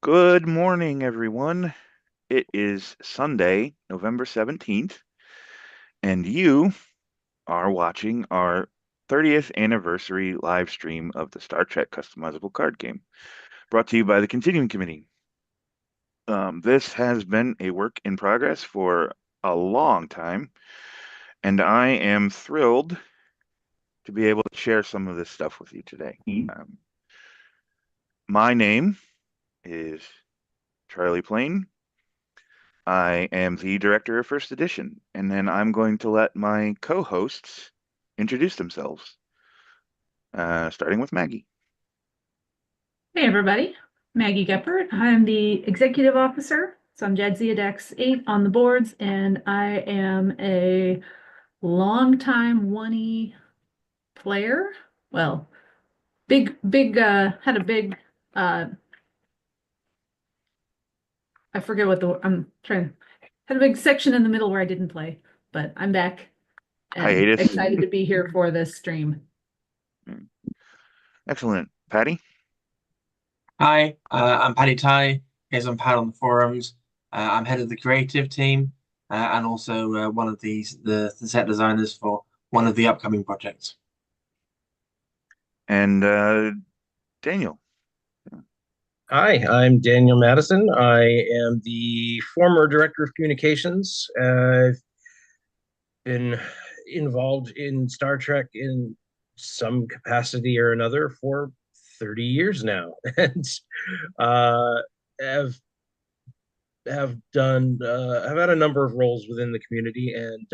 Good morning, everyone. It is Sunday, November 17th, and you are watching our 30th anniversary live stream of the Star Trek Customizable card game, brought to you by the Continuing Committee. This has been a work in progress for a long time, and I am thrilled to be able to share some of this stuff with you today. Um, my name is Charlie Plain. I am the director of First Edition, and then I'm going to let my co-hosts introduce themselves, starting with Maggie. Hey everybody, Maggie Geppert. I'm the executive officer. So I'm Jadzia Dex 8 on the boards, and I am a longtime 1E player. Well, had a big, uh, I forget what had a big section in the middle where I didn't play, but I'm back and Hiatus. excited to be here for this stream. Excellent. Patty? Hi, I'm Paddy Ty. Here's on Pad on the forums. I'm head of the creative team and also one of the set designers for one of the upcoming projects. And Daniel. Hi, I'm Daniel Madison. I am the former director of communications. I've been involved in Star Trek in some capacity or another for 30 years now, and uh, have have had a number of roles within the community, and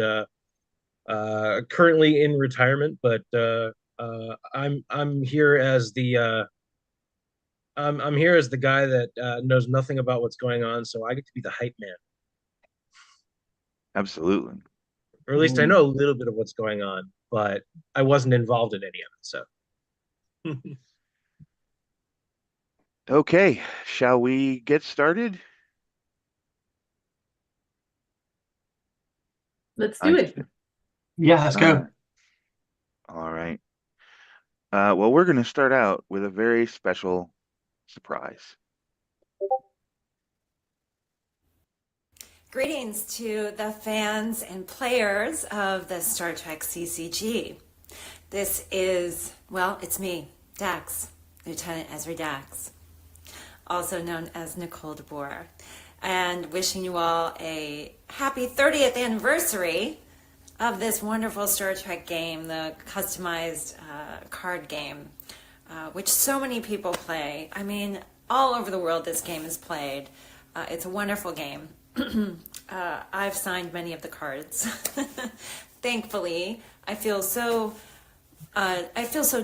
currently in retirement. But I'm here as I'm here as the guy that knows nothing about what's going on, so I get to be the hype man. Absolutely. Or at least I know a little bit of what's going on, but I wasn't involved in any of it. So Okay, shall we get started? Let's do it. Yeah, let's go. All right. Well, we're going to start out with a very special surprise. Greetings to the fans and players of the Star Trek CCG. This is, well, it's me, Dax, Lieutenant Ezra Dax, also known as Nicole DeBoer, and wishing you all a happy 30th anniversary of this wonderful Star Trek game, the customized card game, which so many people play. I mean, all over the world this game is played. It's a wonderful game. I've signed many of the cards. Thankfully, I feel so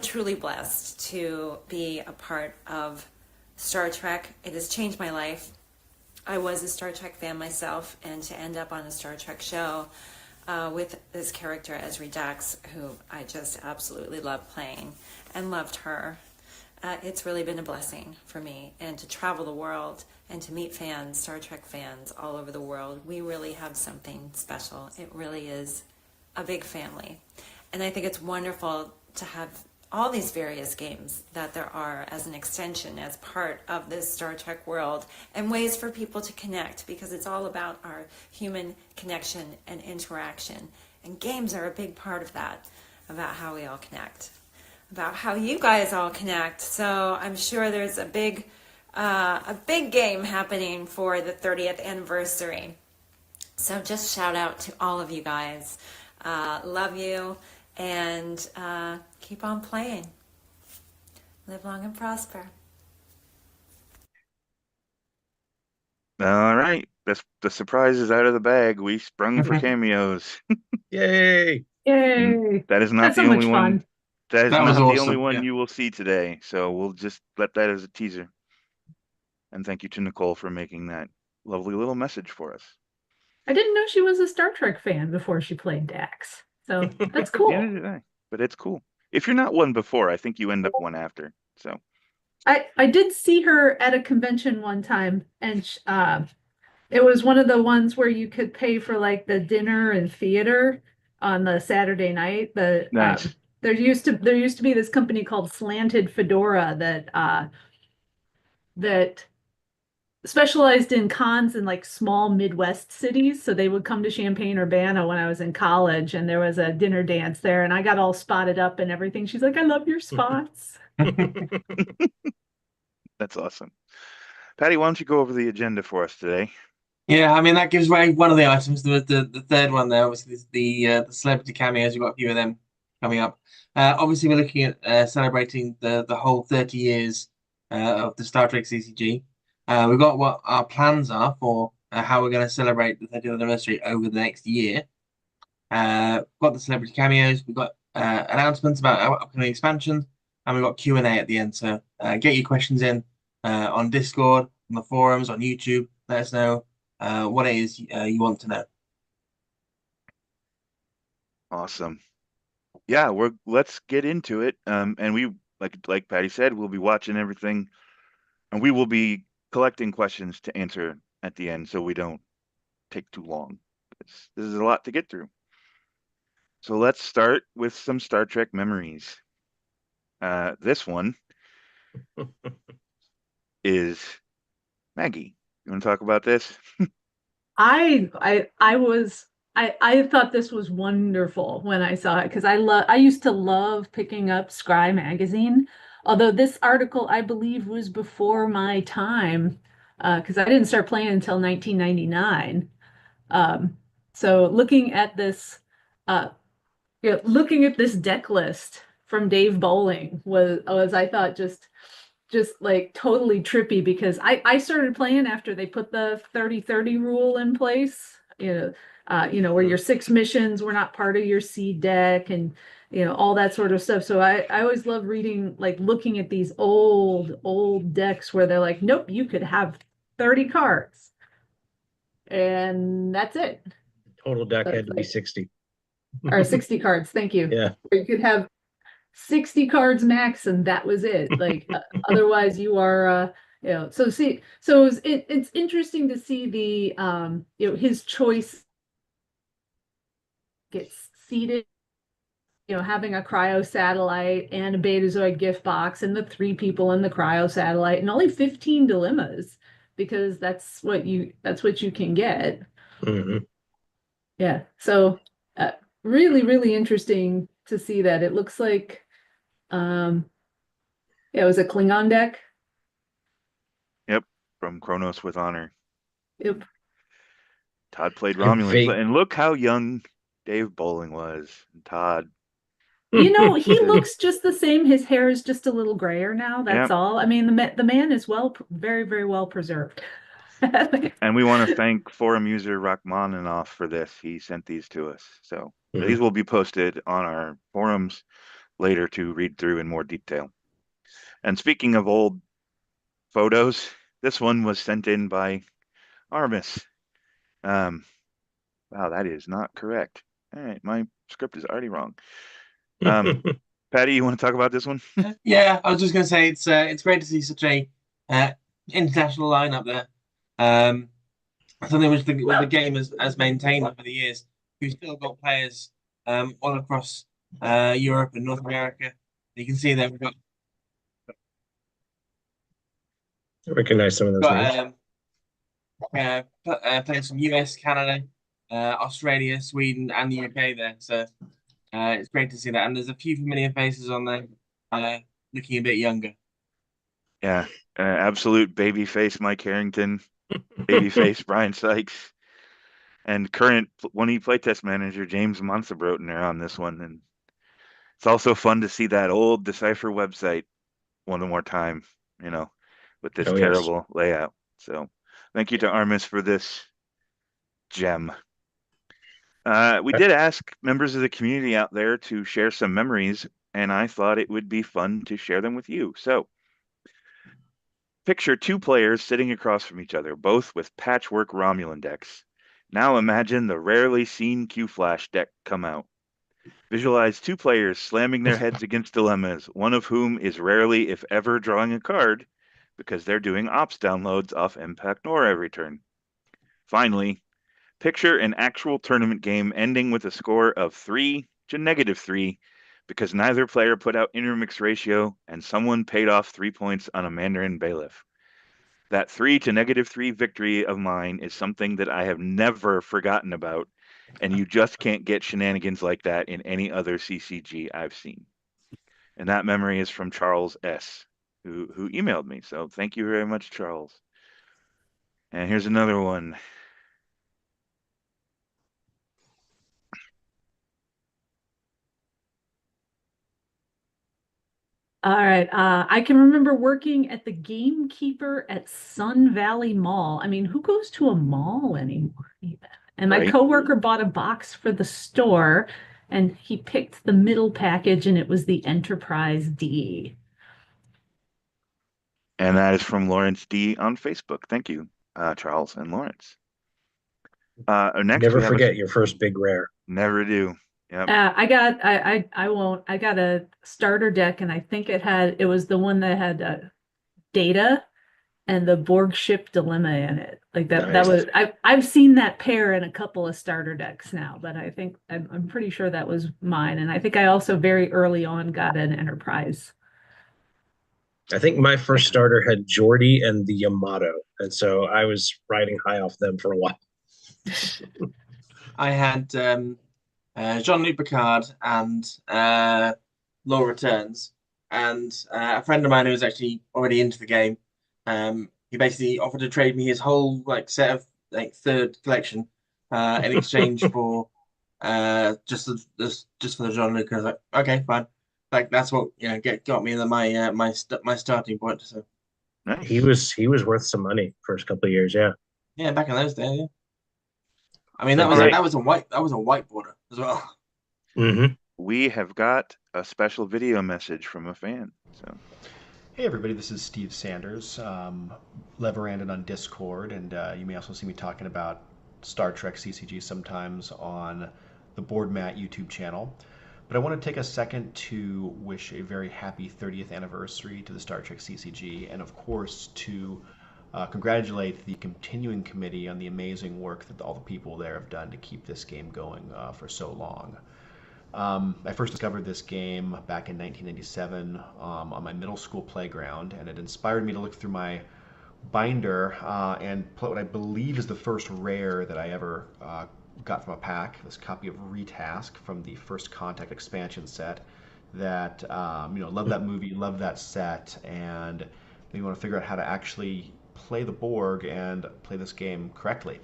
truly blessed to be a part of Star Trek. It has changed my life. I was a Star Trek fan myself, and to end up on a Star Trek show with this character Ezri Dax, who I just absolutely love playing and loved her. It's really been a blessing for me, and to travel the world and to meet fans, Star Trek fans all over the world. We really have something special. It really is a big family. And I think it's wonderful to have all these various games that there are as an extension, as part of this Star Trek world, and ways for people to connect, because it's all about our human connection and interaction. And games are a big part of that, about how we all connect, about how you guys all connect. So I'm sure there's a big game happening for the 30th anniversary. So just shout out to all of you guys. Love you, and keep on playing. Live long and prosper. All right. The surprise is out of the bag. We sprung for cameos. yay! Yay! That is not That's the so much only one. fun. That is That was not the only awesome, one yeah. you will see today. So we'll just let that as a teaser. And thank you to Nicole for making that lovely little message for us. I didn't know she was a Star Trek fan before she played Dax. So that's cool. Neither did I, but it's cool. If you're not one before, I think you end up one after. So I did see her at a convention one time, and it was one of the ones where you could pay for like the dinner and theater on the Saturday night. nice. There used to be this company called Slanted Fedora that specialized in cons in like small Midwest cities. So they would come to Champaign-Urbana when I was in college, and there was a dinner dance there, and I got all spotted up and everything. She's like, I love your spots. That's awesome. Patty, why don't you go over the agenda for us today? Yeah, I mean that gives away one of the items. The third one there, obviously, is the celebrity cameos. We've got a few of them coming up. Obviously, we're looking at celebrating the whole 30 years of the Star Trek CCG. We've got what our plans are for how we're going to celebrate the 30th anniversary over the next year. Got the celebrity cameos. We've got announcements about our upcoming expansions, and we've got Q&A at the end. So get your questions in on Discord, on the forums, on YouTube. Let us know what it is you want to know. Awesome. Yeah, let's get into it. And we like Patty said, we'll be watching everything, and we will be collecting questions to answer at the end, so we don't take too long. This is a lot to get through. So let's start with some Star Trek memories. This one is Maggie. You want to talk about this? I thought this was wonderful when I saw it because I used to love picking up Scry magazine. Although this article I believe was before my time, because I didn't start playing until 1999. So uh, looking at this deck list from Dave Bowling was I thought just like totally trippy because I started playing after they put the 30-30 rule in place, where your 6 missions were not part of your seed deck and all that sort of stuff. So I always love reading, like looking at these old decks where they're like, nope, you could have 30 cards and that's it. Total deck That's had to be like, 60. or 60 cards, thank you. Yeah. Or you could have 60 cards max and that was it. Like otherwise you are so it's interesting to see the his choice gets seated, having a cryo satellite and a Betazoid gift box and the 3 people in the cryo satellite and only 15 dilemmas because that's what you can get. Mm-hmm. Yeah. So really interesting to see that. It looks like it was a Klingon deck. Yep, from Kronos with Honor. Yep. Todd played I'm Romulans, vague. and look how young Dave Bowling was. Todd. He looks just the same. His hair is just a little grayer now. That's Yep. all. I mean, the man is very, very well preserved. And we want to thank forum user Rachmaninoff for this. He sent these to us. So these will be posted on our forums later to read through in more detail. And speaking of old photos, this one was sent in by Armis. Wow, that is not correct. All right, my script is already wrong. Patty, you want to talk about this one? Yeah, I was just going to say it's great to see such a international lineup there. Something which the game has maintained over the years. We've still got players all across Europe and North America. You can see there we've got I recognize some of those names. Players from US, Canada, Australia, Sweden, and the UK there. So it's great to see that. And there's a few familiar faces on there, looking a bit younger. Yeah, absolute babyface Mike Harrington, babyface Brian Sykes, and current 1E playtest manager James Monthebroten are on this one. And it's also fun to see that old Decipher website one more time, with this terrible layout. So thank you to Armis for this gem. We did ask members of the community out there to share some memories, and I thought it would be fun to share them with you. So picture 2 players sitting across from each other, both with patchwork Romulan decks. Now imagine the rarely seen Q-Flash deck come out. Visualize 2 players slamming their heads against dilemmas, one of whom is rarely, if ever, drawing a card because they're doing ops downloads off Impact Nora every turn. Finally, picture an actual tournament game ending with a score of 3 to -3 because neither player put out intermix ratio and someone paid off 3 points on a Mandarin Bailiff. That 3 to -3 victory of mine is something that I have never forgotten about, and you just can't get shenanigans like that in any other CCG I've seen. And that memory is from Charles S., who emailed me. So thank you very much, Charles. And here's another one. All right. I can remember working at the gamekeeper at Sun Valley Mall. I mean, who goes to a mall anymore even? And my Right. coworker bought a box for the store and he picked the middle package and it was the Enterprise D. And that is from Lawrence D. on Facebook. Thank you, Charles and Lawrence. Next, Never we have forget your first big rare. Never do. Yep. I won't. I got a starter deck and I think it was the one that had Data and the Borg ship dilemma in it. Like that Nice. was I've seen that pair in a couple of starter decks now, but I think I'm pretty sure that was mine. And I think I also very early on got an Enterprise. I think my first starter had Geordi and the Yamato, and so I was riding high off them for a while. I had Jean-Luc Picard and Law Returns, and a friend of mine who was actually already into the game. He basically offered to trade me his whole set of third collection in exchange for just for the Jean-Luc. I was like, okay, fine. Like that's what got me my starting point. So Nice. He was worth some money first couple of years. Yeah, back in those days. Yeah. I mean, that was a white border as well. Mm-hmm. We have got a special video message from a fan. So, hey everybody, this is Steve Sanders, Leveranded on Discord, and you may also see me talking about Star Trek CCG sometimes on the Board Mat YouTube channel. But I want to take a second to wish a very happy 30th anniversary to the Star Trek CCG, and of course to congratulate the continuing committee on the amazing work that all the people there have done to keep this game going for so long. I first discovered this game back in 1997 on my middle school playground, and it inspired me to look through my binder and play what I believe is the first rare that I ever got from a pack, this copy of Retask from the First Contact expansion set that, love that movie, love that set, and you want to figure out how to actually play the Borg and play this game correctly.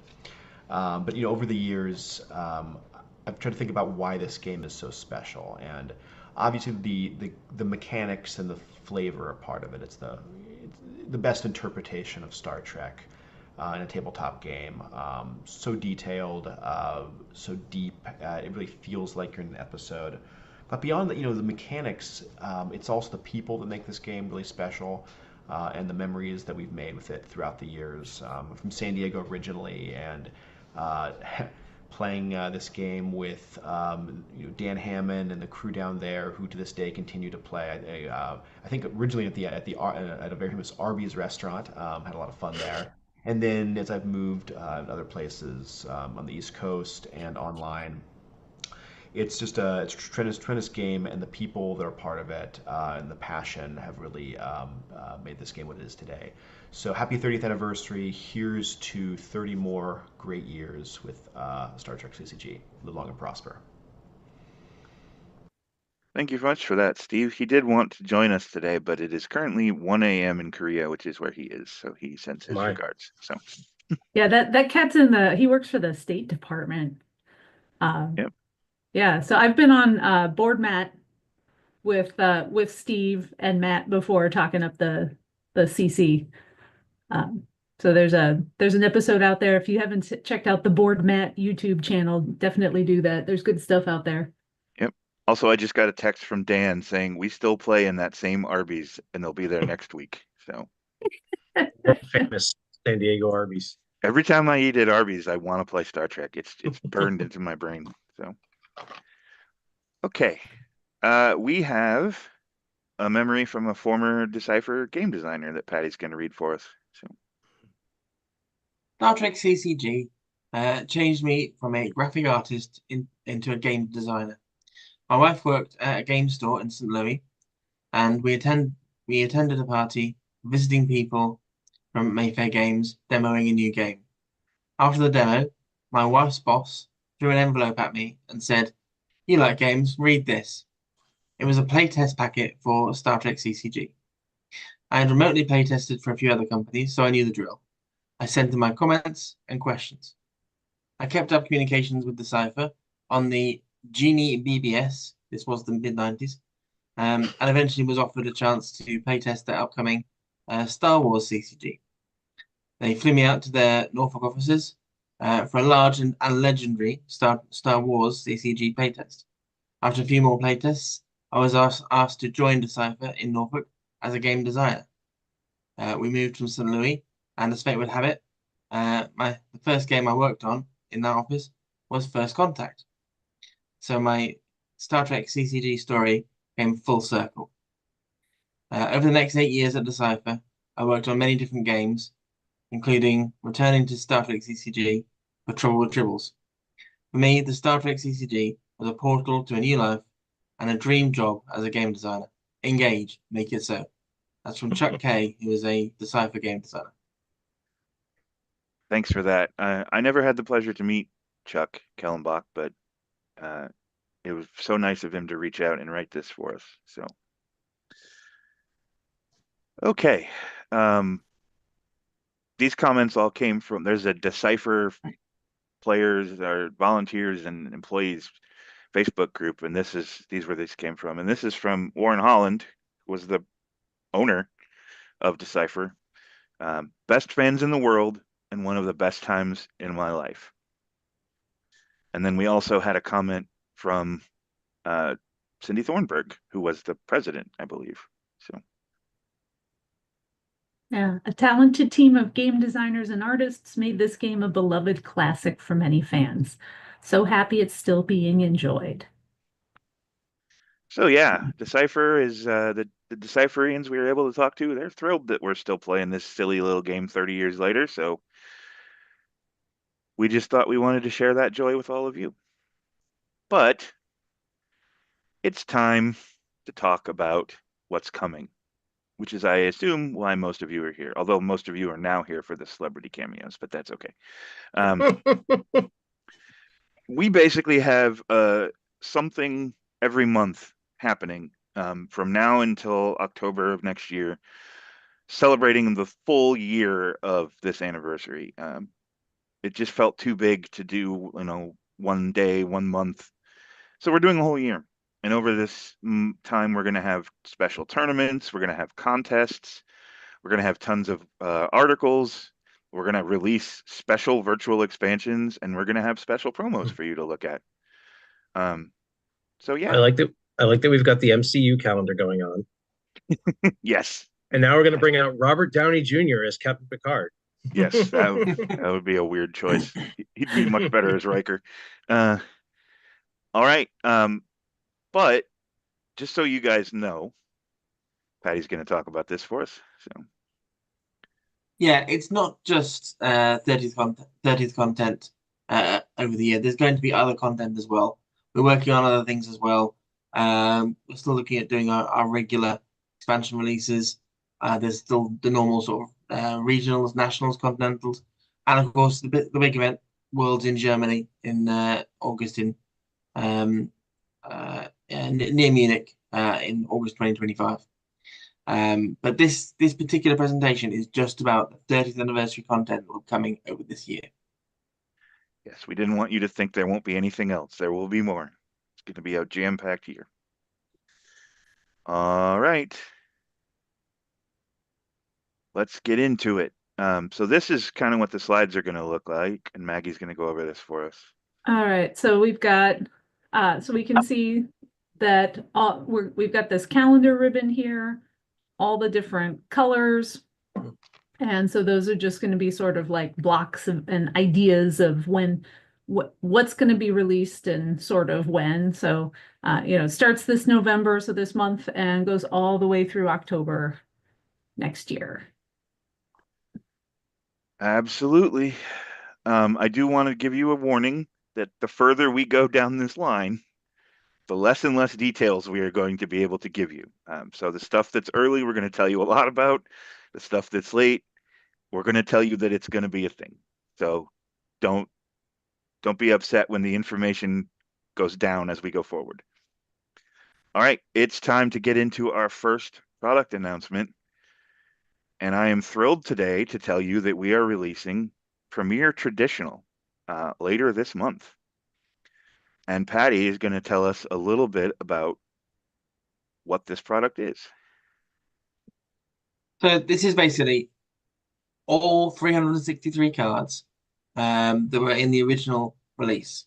But over the years, I've tried to think about why this game is so special, and obviously the mechanics and the flavor are part of it. It's the best interpretation of Star Trek in a tabletop game. So detailed, so deep, it really feels like you're in an episode. But beyond that, the mechanics, it's also the people that make this game really special, and the memories that we've made with it throughout the years. From San Diego originally, and playing this game with Dan Hammond and the crew down there, who to this day continue to play. I think originally at a very famous Arby's restaurant, had a lot of fun there. And then as I've moved in other places on the East Coast and online, it's just it's a tremendous game, and the people that are part of it and the passion have really made this game what it is today. So happy 30th anniversary. Here's to 30 more great years with Star Trek CCG. Live long and prosper. thank you much for that, Steve. He did want to join us today, but it is currently 1 a.m. in Korea, which is where he is. So he sends his regards. So Yeah, that cat's he works for the State Department. Yep. Yeah, so I've been on Board Mat with Steve and Matt before, talking up the CC. So there's an episode out there. If you haven't checked out the Board Mat YouTube channel, definitely do that. There's good stuff out there. Yep. Also, I just got a text from Dan saying we still play in that same Arby's, and they'll be there next week. So Famous San Diego Arby's. every time I eat at Arby's, I want to play Star Trek. It's burned into my brain. So okay, we have a memory from a former Decipher game designer that Patty's going to read for us. So Star Trek CCG changed me from a graphic artist into a game designer. My wife worked at a game store in St. Louis, and we attended a party, visiting people, from Mayfair Games demoing a new game. After the demo, my wife's boss threw an envelope at me and said, "You like games, read this." It was a playtest packet for Star Trek CCG. I had remotely playtested for a few other companies, so I knew the drill. I sent them my comments and questions. I kept up communications with Decipher on the Genie BBS, this was the mid-90s, and eventually was offered a chance to playtest their upcoming Star Wars CCG. They flew me out to their Norfolk offices for a large and legendary Star Wars CCG playtest. After a few more playtests, I was asked to join Decipher in Norfolk as a game designer. We moved from St. Louis, and as fate would have it, the first game I worked on in that office was First Contact. So my Star Trek CCG story came full circle. Over the next 8 years at Decipher, I worked on many different games, including returning to Star Trek CCG for Trouble with Tribbles. For me, the Star Trek CCG was a portal to a new life and a dream job as a game designer. Engage, make it so. That's from Chuck K, who is a Decipher game designer. Thanks for that. I never had the pleasure to meet Chuck Kellenbach, but it was so nice of him to reach out and write this for us. So, okay. These comments all came from, there's a Decipher players or volunteers and employees Facebook group, and these where these came from. And this is from Warren Holland, who was the owner of Decipher. Best fans in the world and one of the best times in my life. And then we also had a comment from Cindy Thornburg, who was the president, I believe. So, Yeah, a talented team of game designers and artists made this game a beloved classic for many fans. So happy it's still being enjoyed. so yeah, Decipher is the Decipherians we were able to talk to. They're thrilled that we're still playing this silly little game 30 years later. So we just thought we wanted to share that joy with all of you. But it's time to talk about what's coming, which is, I assume, why most of you are here. Although most of you are now here for the celebrity cameos, but that's okay. We basically have something every month happening from now until October of next year, celebrating the full year of this anniversary. It just felt too big to do, one day, 1 month. So we're doing a whole year. And over this time, we're going to have special tournaments. We're going to have contests. We're going to have tons of articles. We're going to release special virtual expansions, and we're going to have special promos for you to look at. So yeah, I like that. I like that we've got the MCU calendar going on, yes, and now we're going to bring out Robert Downey Jr. as Captain Picard. yes, that would be a weird choice. He'd be much better as Riker. All right, but just so you guys know, Patty's going to talk about this for us. So Yeah, it's not just 30th content over the year. There's going to be other content as well. We're working on other things as well. We're still looking at doing our regular expansion releases. There's still the normal sort of regionals, nationals, continentals, and of course the big event, Worlds in Germany in August near Munich in August 2025. But this particular presentation is just about the 30th anniversary content coming over this year. yes, we didn't want you to think there won't be anything else. There will be more. It's going to be a jam-packed year. All right. Let's get into it. So this is kind of what the slides are going to look like, and Maggie's going to go over this for us. All right, so we've got, so we can see that we've got this calendar ribbon here, all the different colors. And so those are just going to be sort of like blocks and ideas of what's going to be released and sort of when. So, it starts this November, so this month, and goes all the way through October next year. Absolutely. I do want to give you a warning that the further we go down this line, the less and less details we are going to be able to give you. So the stuff that's early, we're going to tell you a lot about. The stuff that's late, we're going to tell you that it's going to be a thing. So don't be upset when the information goes down as we go forward. All right, it's time to get into our first product announcement. And I am thrilled today to tell you that we are releasing Premier Traditional later this month. And Patty is going to tell us a little bit about what this product is. So this is basically all 363 cards that were in the original release.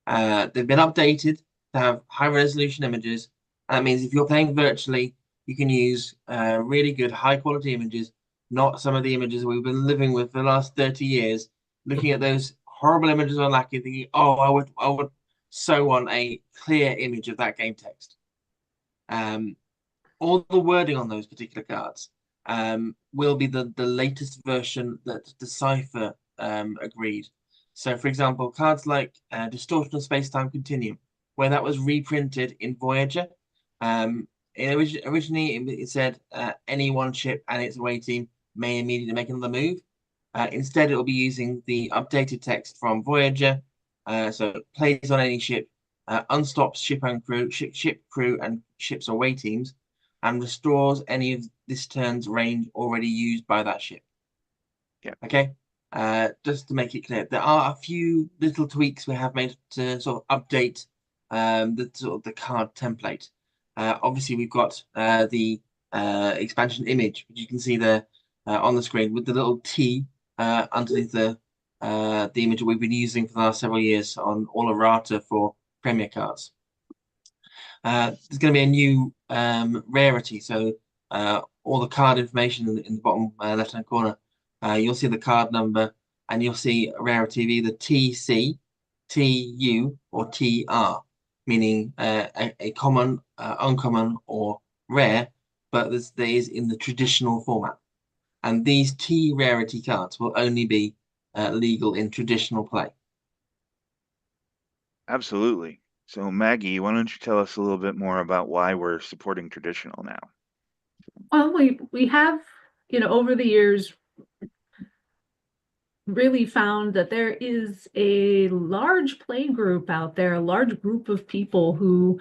They've been updated to have high resolution images. That means if you're playing virtually, you can use really good high quality images, not some of the images we've been living with for the last 30 years, looking at those horrible images on Lackey, thinking, oh, I would so want a clear image of that game text. All the wording on those particular cards will be the latest version that Decipher agreed. So, for example, cards like Distortion of Space-Time Continuum, where that was reprinted in Voyager. Originally, it said any one ship and its away team may immediately make another move. Instead, it will be using the updated text from Voyager. So it plays on any ship, unstops ship and crew, ship crew and ship's away teams, and restores any of this turn's range already used by that ship. Yeah. Okay. Just to make it clear, there are a few little tweaks we have made to sort of update the card template. Obviously, we've got the expansion image, which you can see there on the screen with the little T underneath the image that we've been using for the last several years on all errata for Premier cards. There's going to be a new rarity, so all the card information in the bottom left-hand corner, you'll see the card number, and you'll see a rarity of either TC, TU, or TR, meaning a common, uncommon, or rare, but there is in the traditional format. And these T rarity cards will only be legal in traditional play. Absolutely. So Maggie, why don't you tell us a little bit more about why we're supporting traditional now? Well, we have, over the years really found that there is a large play group out there, a large group of people who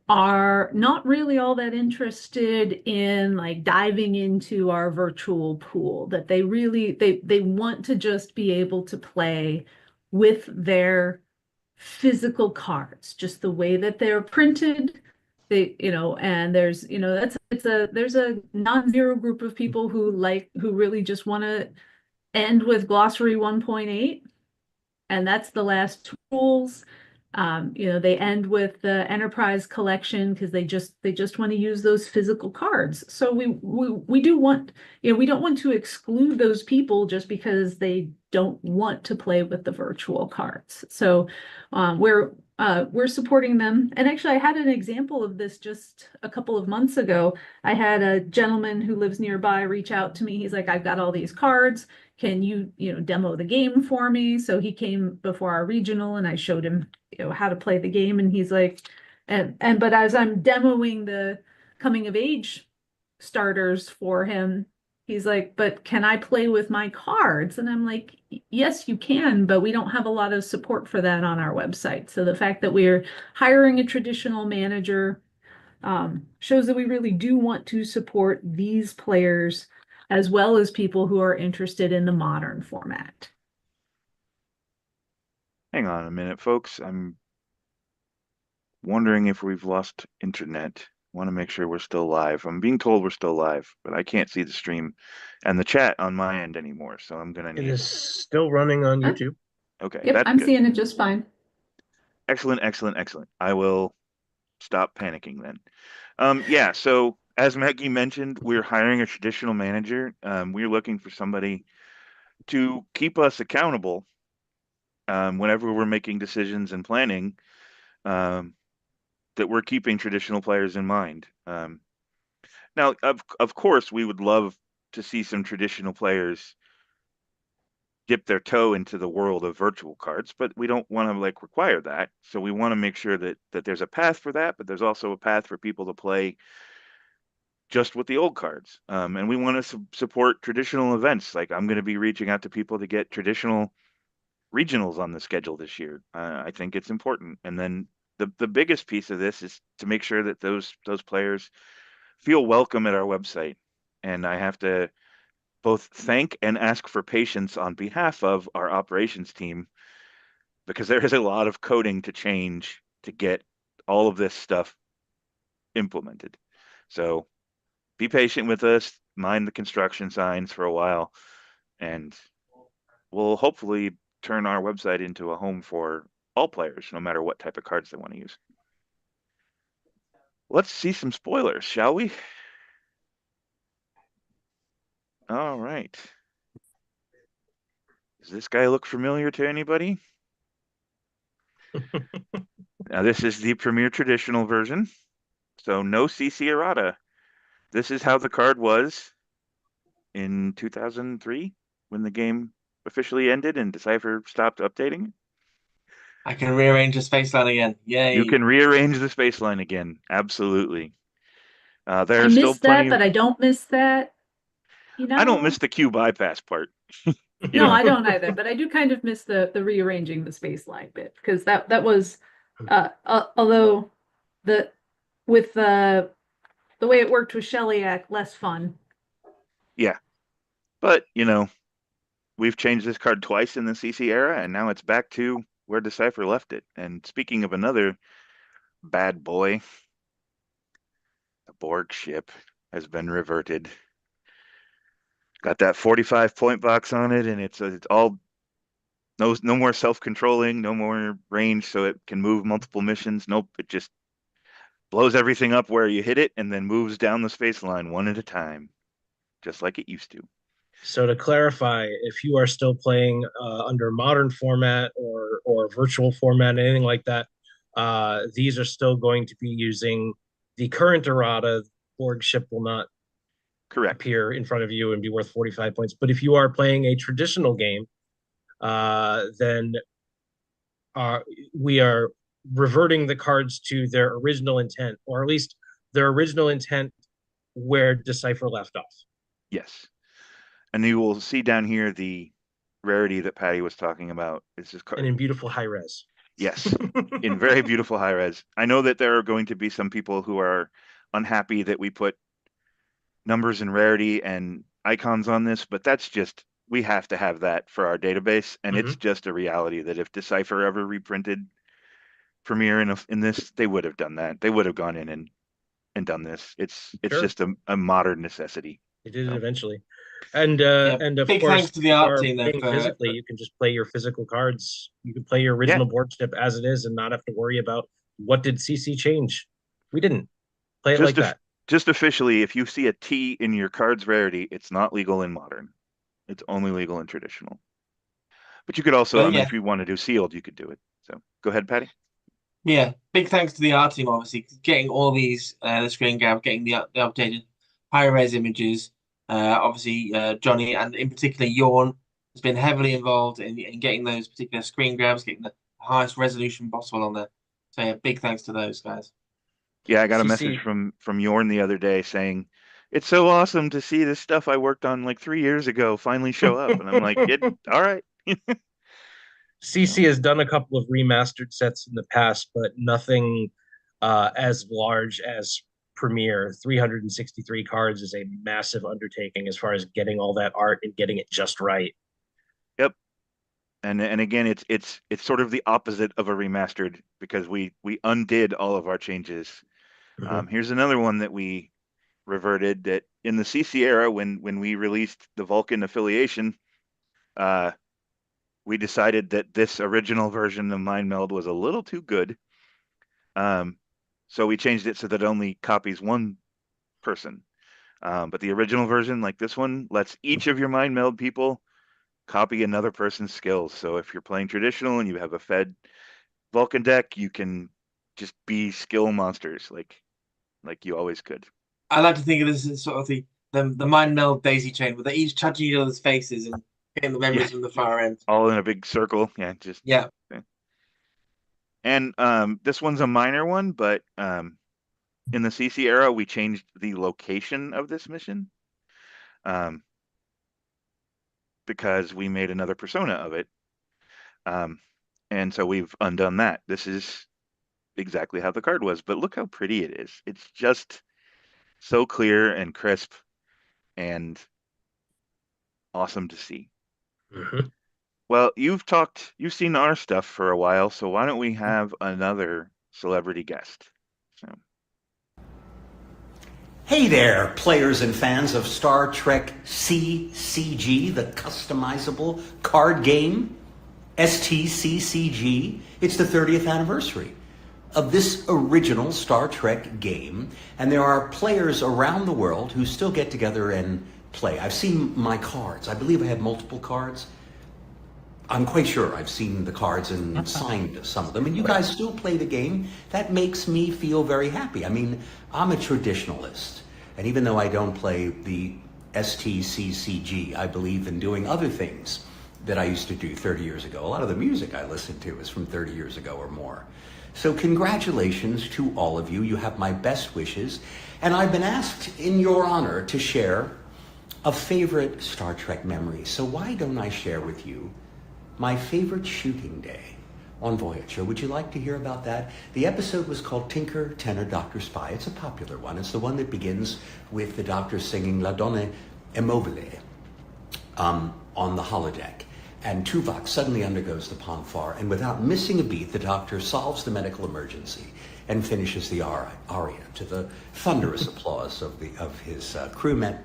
are not really all that interested in like diving into our virtual pool, that they really they want to just be able to play with their physical cards, just the way that they're printed. And there's, there's a non-zero group of people who really just want to end with glossary 1.8, and that's the last tools. They end with the enterprise collection because they just want to use those physical cards. So we do want, we don't want to exclude those people just because they don't want to play with the virtual cards. So we're supporting them. And actually, I had an example of this just a couple of months ago. I had a gentleman who lives nearby reach out to me. He's like, I've got all these cards. Can you, demo the game for me? So he came before our regional and I showed him, how to play the game. And he's like, but as I'm demoing the coming of age starters for him, he's like, but can I play with my cards? And I'm like, yes, you can, but we don't have a lot of support for that on our website. So the fact that we're hiring a traditional manager shows that we really do want to support these players as well as people who are interested in the modern format. Hang on a minute, folks. I'm wondering if we've lost internet. I want to make sure we're still live. I'm being told we're still live, but I can't see the stream and the chat on my end anymore. So I'm going to It need. is still running on YouTube. Okay, Yep, that's I'm good. seeing it just fine. Excellent, excellent, excellent. I will stop panicking then. Yeah, so as Maggie mentioned, we're hiring a traditional manager. We're looking for somebody to keep us accountable whenever we're making decisions and planning, that we're keeping traditional players in mind. Now, of course, we would love to see some traditional players dip their toe into the world of virtual cards, but we don't want to require that. So we want to make sure that there's a path for that, but there's also a path for people to play just with the old cards. And we want to support traditional events. Like I'm going to be reaching out to people to get traditional regionals on the schedule this year. I think it's important. And then the biggest piece of this is to make sure that those players feel welcome at our website. And I have to both thank and ask for patience on behalf of our operations team because there is a lot of coding to change to get all of this stuff implemented. So be patient with us, mind the construction signs for a while, and we'll hopefully turn our website into a home for all players, no matter what type of cards they want to use. Let's see some spoilers, shall we? All right. Does this guy look familiar to anybody? Now, this is the Premier Traditional version, so no CC errata. This is how the card was in 2003 when the game officially ended and Decipher stopped updating. I can rearrange the spaceline again. Yay. You can rearrange the spaceline again. Absolutely. There I are still miss that, plenty but of... I don't miss that. I don't miss the queue bypass part. No, I don't either, but I do kind of miss the rearranging the spaceline bit because that was although the with the way it worked with Shellyak, less fun. Yeah. But, we've changed this card twice in the CC era, and now it's back to where Decipher left it. And speaking of another bad boy, the Borg ship has been reverted. Got that 45 point box on it, and it's all no more self-controlling, no more range, so it can move multiple missions. Nope, it just blows everything up where you hit it, and then moves down the space line one at a time, just like it used to. So to clarify, if you are still playing under modern format or virtual format, anything like that, these are still going to be using the current errata. Borg ship will not Correct. appear in front of you and be worth 45 points. But if you are playing a traditional game, then we are reverting the cards to their original intent, or at least their original intent where Decipher left off. Yes. And you will see down here the rarity that Patty was talking about. It's just And in beautiful high res. Yes, in very beautiful high res. I know that there are going to be some people who are unhappy that we put numbers and rarity and icons on this, but that's just, we have to have that for our database. And it's just a reality that if Decipher ever reprinted Premiere in this, they would have done that. They would have gone in and done this. It's Sure. just a modern necessity. They did it eventually. And of big course, thanks to the art if team you though are playing physically, you can just play your physical cards. You can play your original board ship as it is and not have to worry about what did CC change. We didn't. Play it like that. Just officially, if you see a T in your card's rarity, it's not legal in modern. It's only legal in traditional. But you could also, if you want to do sealed, you could do it. So go ahead, Patty. Yeah, big thanks to the art team, obviously, getting all these, the screen grab, getting the updated high-res images. Obviously, Johnny, and in particular, Yorn, has been heavily involved in getting those particular screen grabs, getting the highest resolution possible on there. So yeah, big thanks to those guys. Yeah, I got a message from Yorn the other day saying, it's so awesome to see this stuff I worked on like 3 years ago finally show up. And I'm like, all right. CC has done a couple of remastered sets in the past, but nothing as large as Premiere. 363 cards is a massive undertaking as far as getting all that art and getting it just right. Yep. And again, it's sort of the opposite of a remastered because we undid all of our changes. Here's another one that we reverted that in the CC era when we released the Vulcan affiliation, we decided that this original version of Mind Meld was a little too good. So we changed it so that it only copies one person. But the original version, like this one, lets each of your Mind Meld people copy another person's skills. So if you're playing traditional and you have a fed Vulcan deck, you can just be skill monsters like you always could. I like to think of this as sort of the mind meld daisy chain where they're each touching each other's faces and getting the memories from the far end. All in a big circle. Yeah. And this one's a minor one, but in the CC era, we changed the location of this mission because we made another persona of it. And so we've undone that. This is exactly how the card was, but look how pretty it is. It's just so clear and crisp and awesome to see. Mhm. Well, you've seen our stuff for a while, so why don't we have another celebrity guest? So, Hey there, players and fans of Star Trek CCG, the customizable card game. STCCG. It's the 30th anniversary of this original Star Trek game, and there are players around the world who still get together and play. I've seen my cards. I believe I have multiple cards. I'm quite sure I've seen the cards and signed some of them, and you guys still play the game. That makes me feel very happy. I mean, I'm a traditionalist, and even though I don't play the STCCG, I believe in doing other things that I used to do 30 years ago. A lot of the music I listen to is from 30 years ago or more. So congratulations to all of you. You have my best wishes. And I've been asked in your honor to share a favorite Star Trek memory. So why don't I share with you my favorite shooting day on Voyager? Would you like to hear about that? The episode was called Tinker, Tenor, Doctor, Spy. It's a popular one. It's the one that begins with the Doctor singing La Donna Immobile on the holodeck. And Tuvok suddenly undergoes the Ponfar, and without missing a beat, the Doctor solves the medical emergency and finishes the aria to the thunderous applause of his crewmates.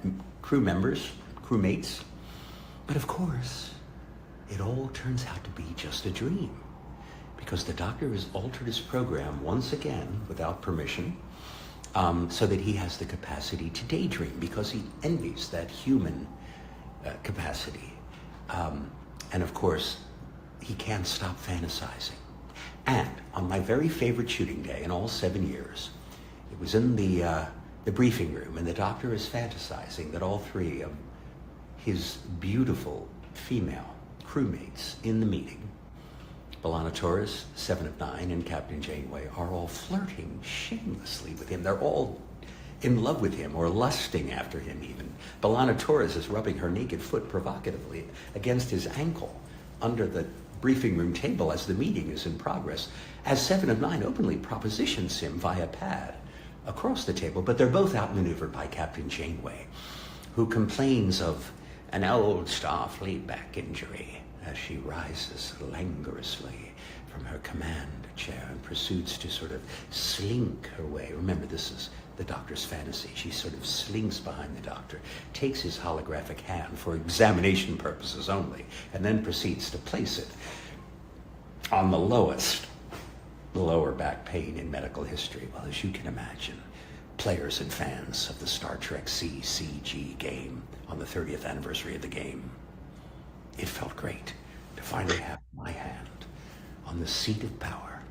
But of course, it all turns out to be just a dream, because the Doctor has altered his program once again without permission, so that he has the capacity to daydream, because he envies that human capacity. And of course, he can't stop fantasizing. And on my very favorite shooting day in all 7 years, it was in the briefing room, and the Doctor is fantasizing that all three of his beautiful female crewmates in the meeting, B'Elanna Torres, Seven of Nine, and Captain Janeway, are all flirting shamelessly with him. They're all in love with him, or lusting after him even. B'Elanna Torres is rubbing her naked foot provocatively against his ankle under the briefing room table as the meeting is in progress, as Seven of Nine openly propositions him via pad across the table. But they're both outmaneuvered by Captain Janeway, who complains of an old Starfleet back injury as she rises languorously from her command chair and proceeds to sort of slink her way. Remember, this is the Doctor's fantasy. She sort of slinks behind the Doctor, takes his holographic hand for examination purposes only, and then proceeds to place it on the lowest lower back pain in medical history. Well, as you can imagine, players and fans of the Star Trek CCG game on the 30th anniversary of the game, it felt great to finally have my hand on the seat of power.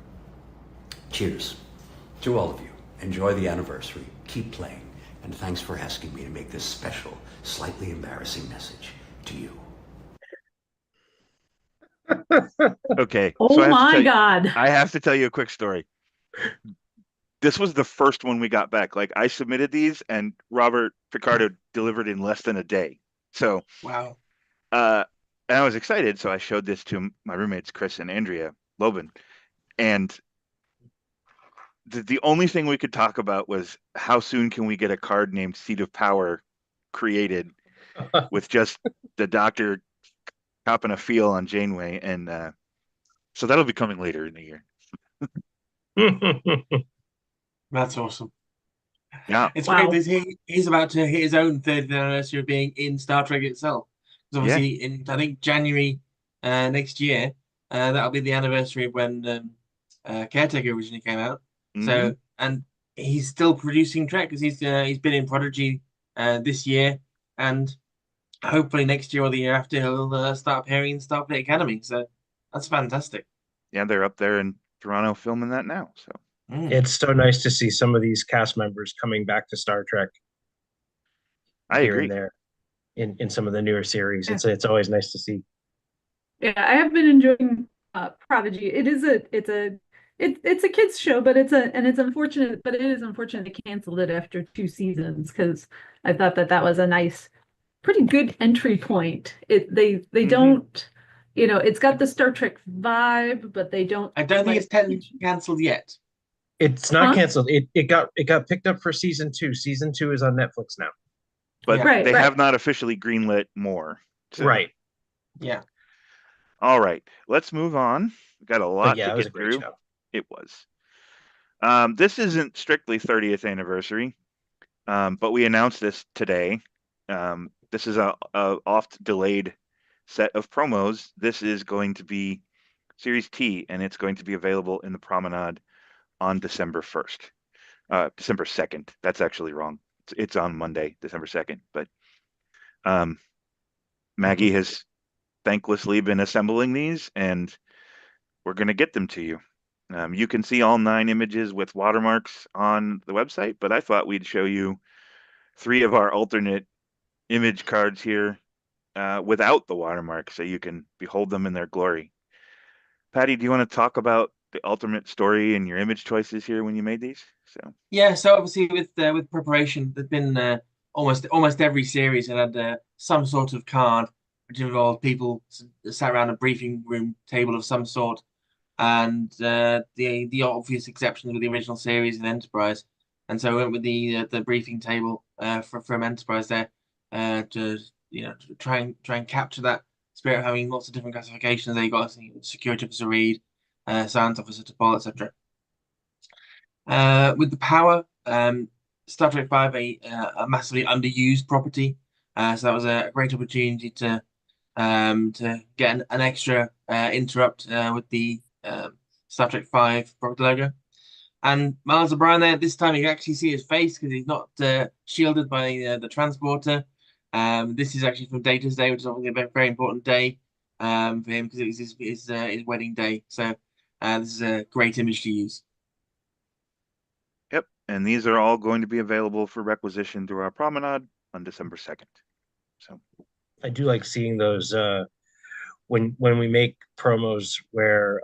Cheers to all of you. Enjoy the anniversary. Keep playing. And thanks for asking me to make this special, slightly embarrassing message to you. okay. Oh So my God. I have to tell you a quick story. This was the first one we got back. Like, I submitted these, and Robert Picardo delivered in less than a day. So, Wow. and I was excited. So I showed this to my roommates, Chris and Andrea Lobin, and the only thing we could talk about was how soon can we get a card named Seat of Power created with just the Doctor copping a feel on Janeway, and so that'll be coming later in the year. That's awesome. Yeah, It's Wow. great that he's about to hit his own 30th anniversary of being in Star Trek itself. Because obviously, in I think January next year, that'll be the anniversary of when Caretaker originally came out. So, and he's still producing Trek because he's been in Prodigy this year, and hopefully next year or the year after he'll start appearing in Starfleet Academy. So that's fantastic. yeah, they're up there in Toronto filming that now. So It's so nice to see some of these cast members coming back to Star Trek I here agree. and there in some of the newer series. It's always nice to see. Yeah, I have been enjoying Prodigy. It's a it's a kids show, but it's unfortunate, but it is unfortunate they canceled it after 2 seasons because I thought that was a nice, pretty good entry point. They don't, it's got the Star Trek vibe, but they don't I don't think like, it's technically cancelled yet. It's not huh? canceled. It got picked up for season 2. Season 2 is on Netflix now. But Yeah. they Right. have not officially greenlit more. So, Right. Yeah. all right, let's move on. We've got a But lot yeah, to it was get a great through. show. It was. This isn't strictly 30th anniversary, but we announced this today. This is a oft delayed set of promos. This is going to be Series T, and it's going to be available in the Promenade on December 1st. December 2nd. That's actually wrong. It's on Monday, December 2nd. But Maggie has thanklessly been assembling these, and we're going to get them to you. You can see all 9 images with watermarks on the website, but I thought we'd show you 3 of our alternate image cards here without the watermark so you can behold them in their glory. Patty, do you want to talk about the alternate story and your image choices here when you made these? Yeah, so obviously with preparation, there's been almost every series had some sort of card which involved people sat around a briefing room table of some sort, and the obvious exceptions were the original series and Enterprise, and so I went with the briefing table from Enterprise there to to try and capture that spirit, having lots of different classifications. They got security officer Reed, science officer T'Pol, etc. With the power, Star Trek Five, a massively underused property, so that was a great opportunity to get an extra interrupt with the Star Trek Five product logo. And Miles O'Brien there, this time you can actually see his face because he's not shielded by the transporter. This is actually from Data's Day, which is obviously a very, very important day for him because it was his wedding day. So this is a great image to use. Yep, and these are all going to be available for requisition through our promenade on December 2nd. So I do like seeing those when we make promos where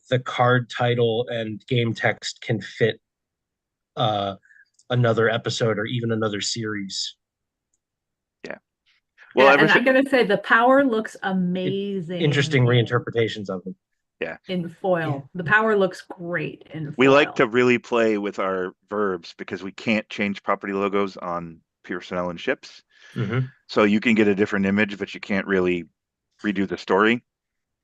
the card title and game text can fit another episode or even another series. yeah, well, Yeah, ever and since I'm gonna say the power looks amazing Interesting reinterpretations of them. yeah, in foil. The power looks great in we like to foil. really play with our verbs because we can't change property logos on personnel and ships. Mm-hmm. So you can get a different image, but you can't really redo the story.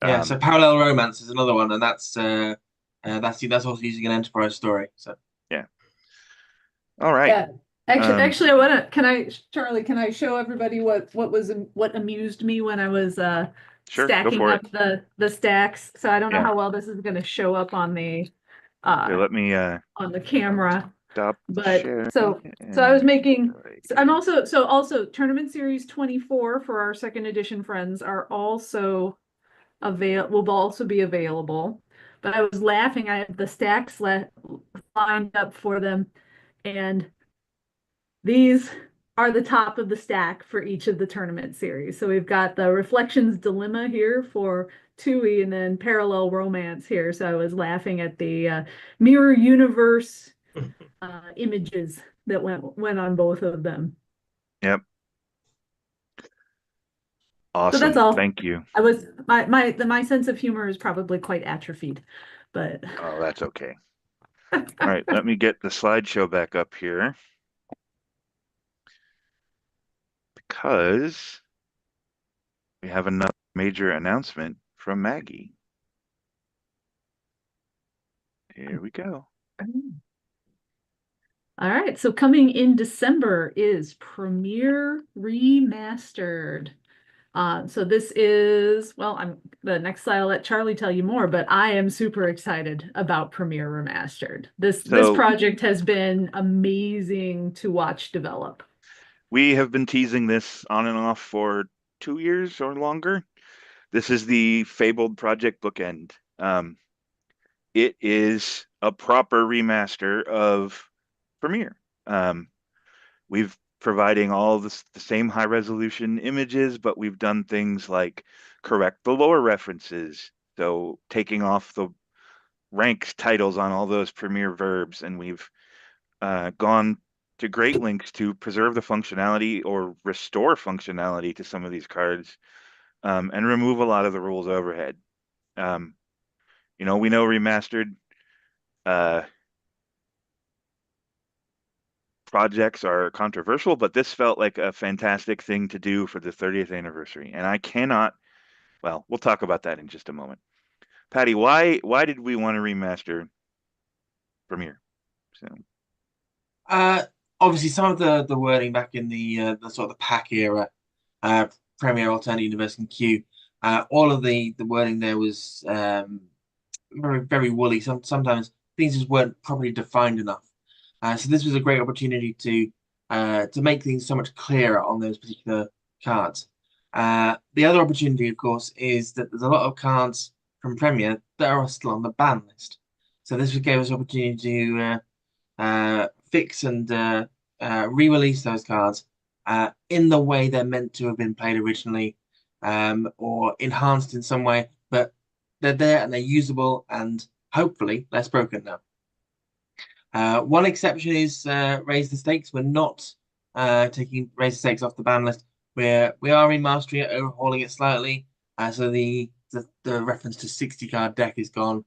Yeah, so Parallel Romance is another one, and that's also using an Enterprise story. So yeah. All right. Yeah. Actually, Charlie, can I show everybody what amused me when I was Sure, go stacking for up it. the stacks? So I don't know Yeah. how well this is gonna show up on the Okay, let me on the camera. stop But sharing so I was and making, right so I'm here. also Tournament Series 24 for our second edition friends are also will also be available. But I was laughing, I have the stacks lined up for them, and these are the top of the stack for each of the tournament series. So we've got the Reflections Dilemma here for Tui, and then Parallel Romance here. So I was laughing at the Mirror Universe images that went on both of them. Yep. So that's Awesome. all. Thank you. I was my sense of humor is probably quite atrophied, but Oh, that's okay. All right, let me get the slideshow back up here because we have another major announcement from Maggie. Here we go. all right. So coming in December is Premiere Remastered. So this is, well, the next slide, I'll let Charlie tell you more, but I am super excited about Premiere Remastered. This So project has been amazing to watch develop. we have been teasing this on and off for 2 years or longer. This is the fabled Project Bookend. It is a proper remaster of Premiere. We've providing all the same high resolution images, but we've done things like correct the lore references. So taking off ranked titles on all those premier verbs, and we've gone to great lengths to preserve the functionality or restore functionality to some of these cards, and remove a lot of the rules overhead. We know remastered projects are controversial, but this felt like a fantastic thing to do for the 30th anniversary. And I cannot, well, we'll talk about that in just a moment. Patty, why did we want to remaster Premiere? So Obviously, some of the wording back in the sort of the pack era, Premiere, Alternate Universe, and Q, all of the wording there was very very woolly. Sometimes things just weren't properly defined enough. So this was a great opportunity to make things so much clearer on those particular cards. The other opportunity, of course, is that there's a lot of cards from Premiere that are still on the ban list. So this gave us opportunity to fix and re-release those cards in the way they're meant to have been played originally, or enhanced in some way, but they're there and they're usable and hopefully less broken now. One exception is Raise the Stakes. We're not taking Raise the Stakes off the ban list. We are remastering it, overhauling it slightly. So the reference to 60 card deck is gone.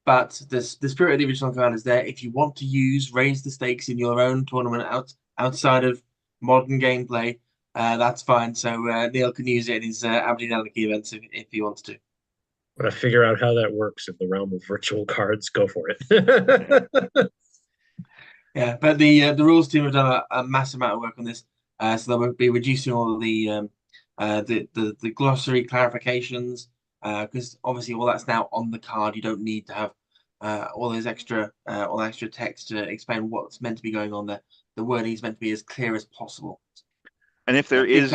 But the spirit of the original card is there. If you want to use Raise the Stakes in your own tournament outside of modern gameplay, that's fine. So Neil can use it in his Aberdeen Anarchy events if he wants to. Want to figure out how that works in the realm of virtual cards? Go for it. Yeah, but the rules team have done a massive amount of work on this, so they'll be reducing all of the glossary clarifications, because obviously all that's now on the card. You don't need to have all that extra text to explain what's meant to be going on there. The wording is meant to be as clear as possible. and if there is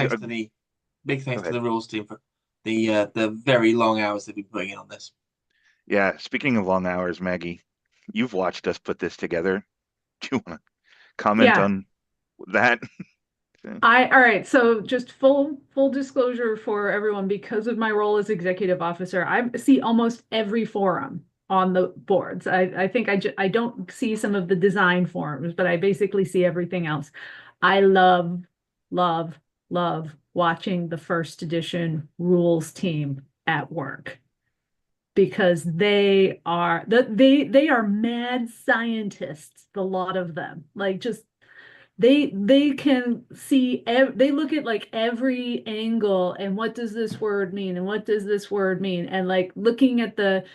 big thanks to the rules team for the very long hours they've been putting in on this. Yeah, speaking of long hours, Maggie, you've watched us put this together. Do you want to comment on that? All right, so just full disclosure for everyone, because of my role as executive officer, I see almost every forum on the boards. I think I don't see some of the design forums, but I basically see everything else. I love watching the first edition rules team at work, because they are mad scientists, the lot of them. Like, just they can see, they look at like every angle and what does this word mean and what does this word mean, and like looking at the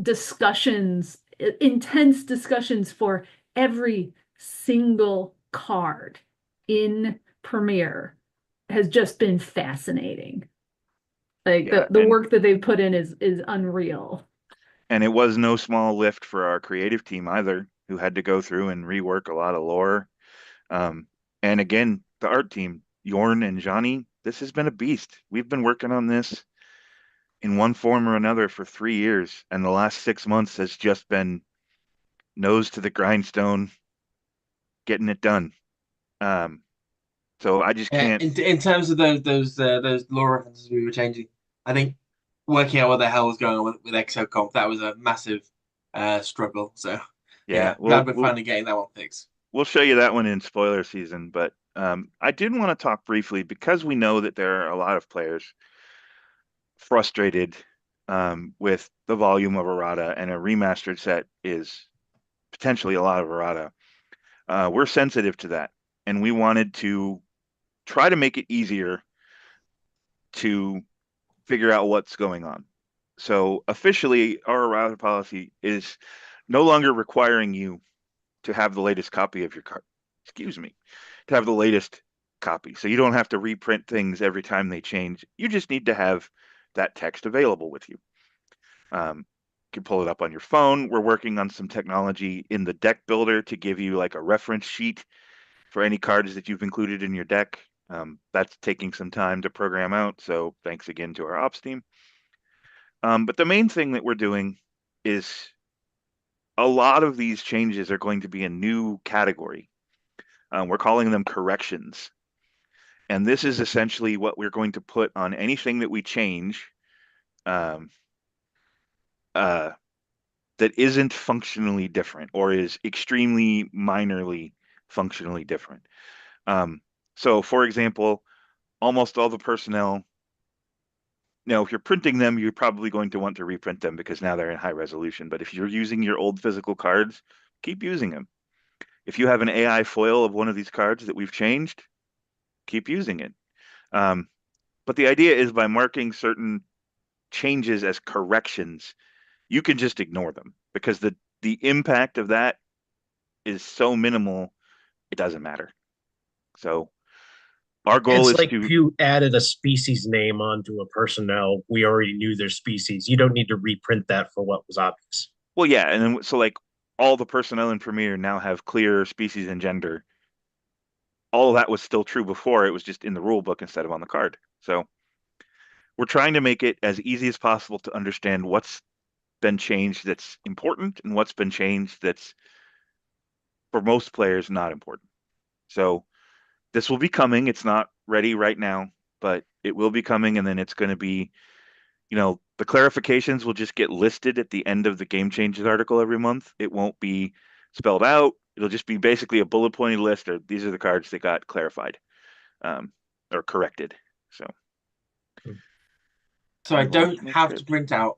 discussions, intense discussions for every single card in Premiere has just been fascinating. Like, the work that they've put in is unreal. And it was no small lift for our creative team either, who had to go through and rework a lot of lore. And again, the art team, Jorn and Johnny, this has been a beast. We've been working on this in one form or another for 3 years, and the last 6 months has just been nose to the grindstone, getting it done. So I just can't. In terms of those lore references we were changing, I think working out what the hell was going on with ExoComp, that was a massive struggle. So yeah, glad we're finally getting that one fixed. We'll show you that one in spoiler season, but I did want to talk briefly, because we know that there are a lot of players frustrated with the volume of errata, and a remastered set is potentially a lot of errata. We're sensitive to that, and we wanted to try to make it easier to figure out what's going on. So officially, our errata policy is no longer requiring you to have the latest copy of your card. To have the latest copy. So you don't have to reprint things every time they change. You just need to have that text available with you. You can pull it up on your phone. We're working on some technology in the deck builder to give you like a reference sheet for any cards that you've included in your deck. That's taking some time to program out, so thanks again to our ops team. But the main thing that we're doing is a lot of these changes are going to be a new category. We're calling them corrections. And this is essentially what we're going to put on anything that we change that isn't functionally different or is extremely minorly functionally different. So, for example, almost all the personnel, if you're printing them, you're probably going to want to reprint them because now they're in high resolution. But if you're using your old physical cards, keep using them. If you have an AI foil of one of these cards that we've changed, keep using it. But the idea is by marking certain changes as corrections, you can just ignore them because the impact of that is so minimal, it doesn't matter. So our goal It's is like to, if you added a species name onto a personnel, we already knew their species. You don't need to reprint that for what was obvious. well, yeah, and then so like all the personnel in Premiere now have clear species and gender. All of that was still true before. It was just in the rule book instead of on the card. So we're trying to make it as easy as possible to understand what's been changed that's important and what's been changed that's for most players not important. So this will be coming. It's not ready right now, but it will be coming, and then it's going to be, the clarifications will just get listed at the end of the game changes article every month. It won't be spelled out. It'll just be basically a bullet pointed list, or these are the cards that got clarified, or corrected. So I We will don't make have sure to print out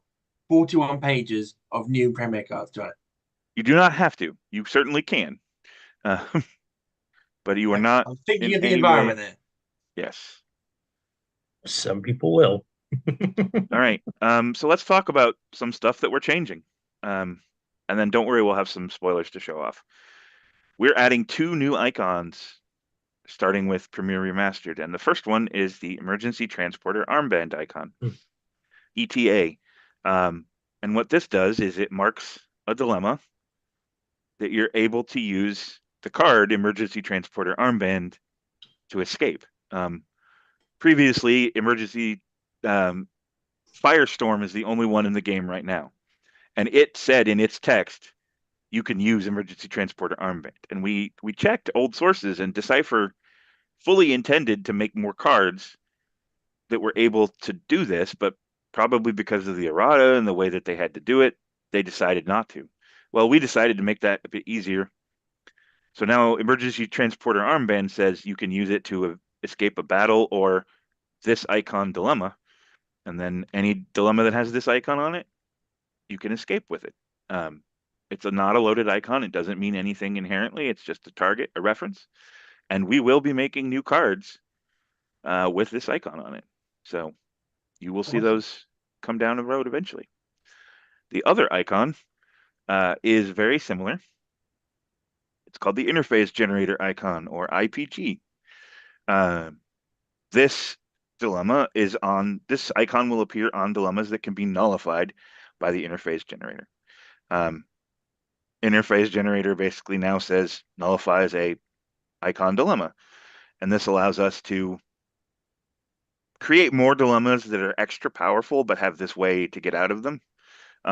41 pages of new Premier cards, do I? you do not have to. You certainly can, uh, but you are not I'm thinking in of the any way. environment there. Yes. Some people will. All right. So let's talk about some stuff that we're changing. And then don't worry, we'll have some spoilers to show off. We're adding 2 new icons, starting with Premiere Remastered. And the first one is the Emergency Transporter Armband icon, ETA. And what this does is it marks a dilemma that you're able to use the card Emergency Transporter Armband to escape. Previously, Emergency Firestorm is the only one in the game right now. And it said in its text, you can use Emergency Transporter Armband. And we checked old sources, and Decipher fully intended to make more cards that were able to do this, but probably because of the errata and the way that they had to do it, they decided not to. Well, we decided to make that a bit easier. So now Emergency Transporter Armband says you can use it to escape a battle or this icon dilemma. And then any dilemma that has this icon on it, you can escape with it. It's not a loaded icon. It doesn't mean anything inherently. It's just a target, a reference. And we will be making new cards with this icon on it. So you will see those come down the road eventually. The other icon is very similar. It's called the Interface Generator icon, or IPG. This this icon will appear on dilemmas that can be nullified by the Interface Generator. Interface Generator basically now says nullifies a icon dilemma. And this allows us to create more dilemmas that are extra powerful, but have this way to get out of them.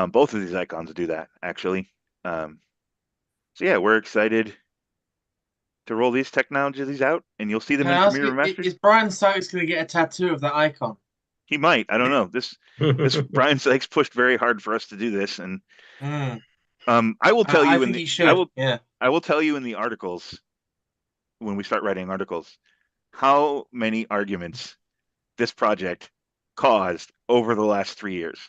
Both of these icons do that, actually. So yeah, we're excited to roll these technologies out, and you'll see them Can in I ask Premiere you, Remastered. is Brian Sykes going to get a tattoo of that icon? He might. I don't know. This Brian Sykes pushed very hard for us to do this, and I will tell I you think he should. I will tell you in the articles when we start writing articles how many arguments this project caused over the last 3 years.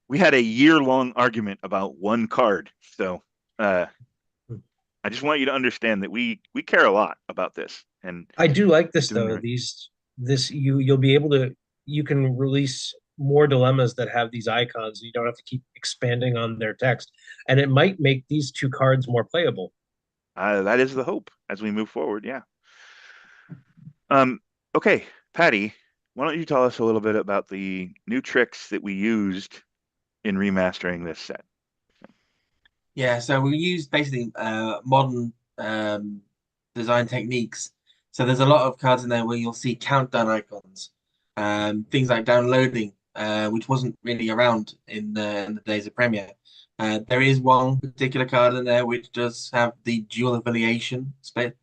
We had a year-long argument about one card, so I just want you to understand that we care a lot about this. And I do like this doing it though. right. You'll be able to, you can release more dilemmas that have these icons. You don't have to keep expanding on their text, and it might make these 2 cards more playable. That is the hope as we move forward. Yeah. Okay, Patty, why don't you tell us a little bit about the new tricks that we used in remastering this set? Yeah, so we use basically modern design techniques. So there's a lot of cards in there where you'll see countdown icons, things like downloading, which wasn't really around in the days of Premiere. There is one particular card in there which does have the dual affiliation split,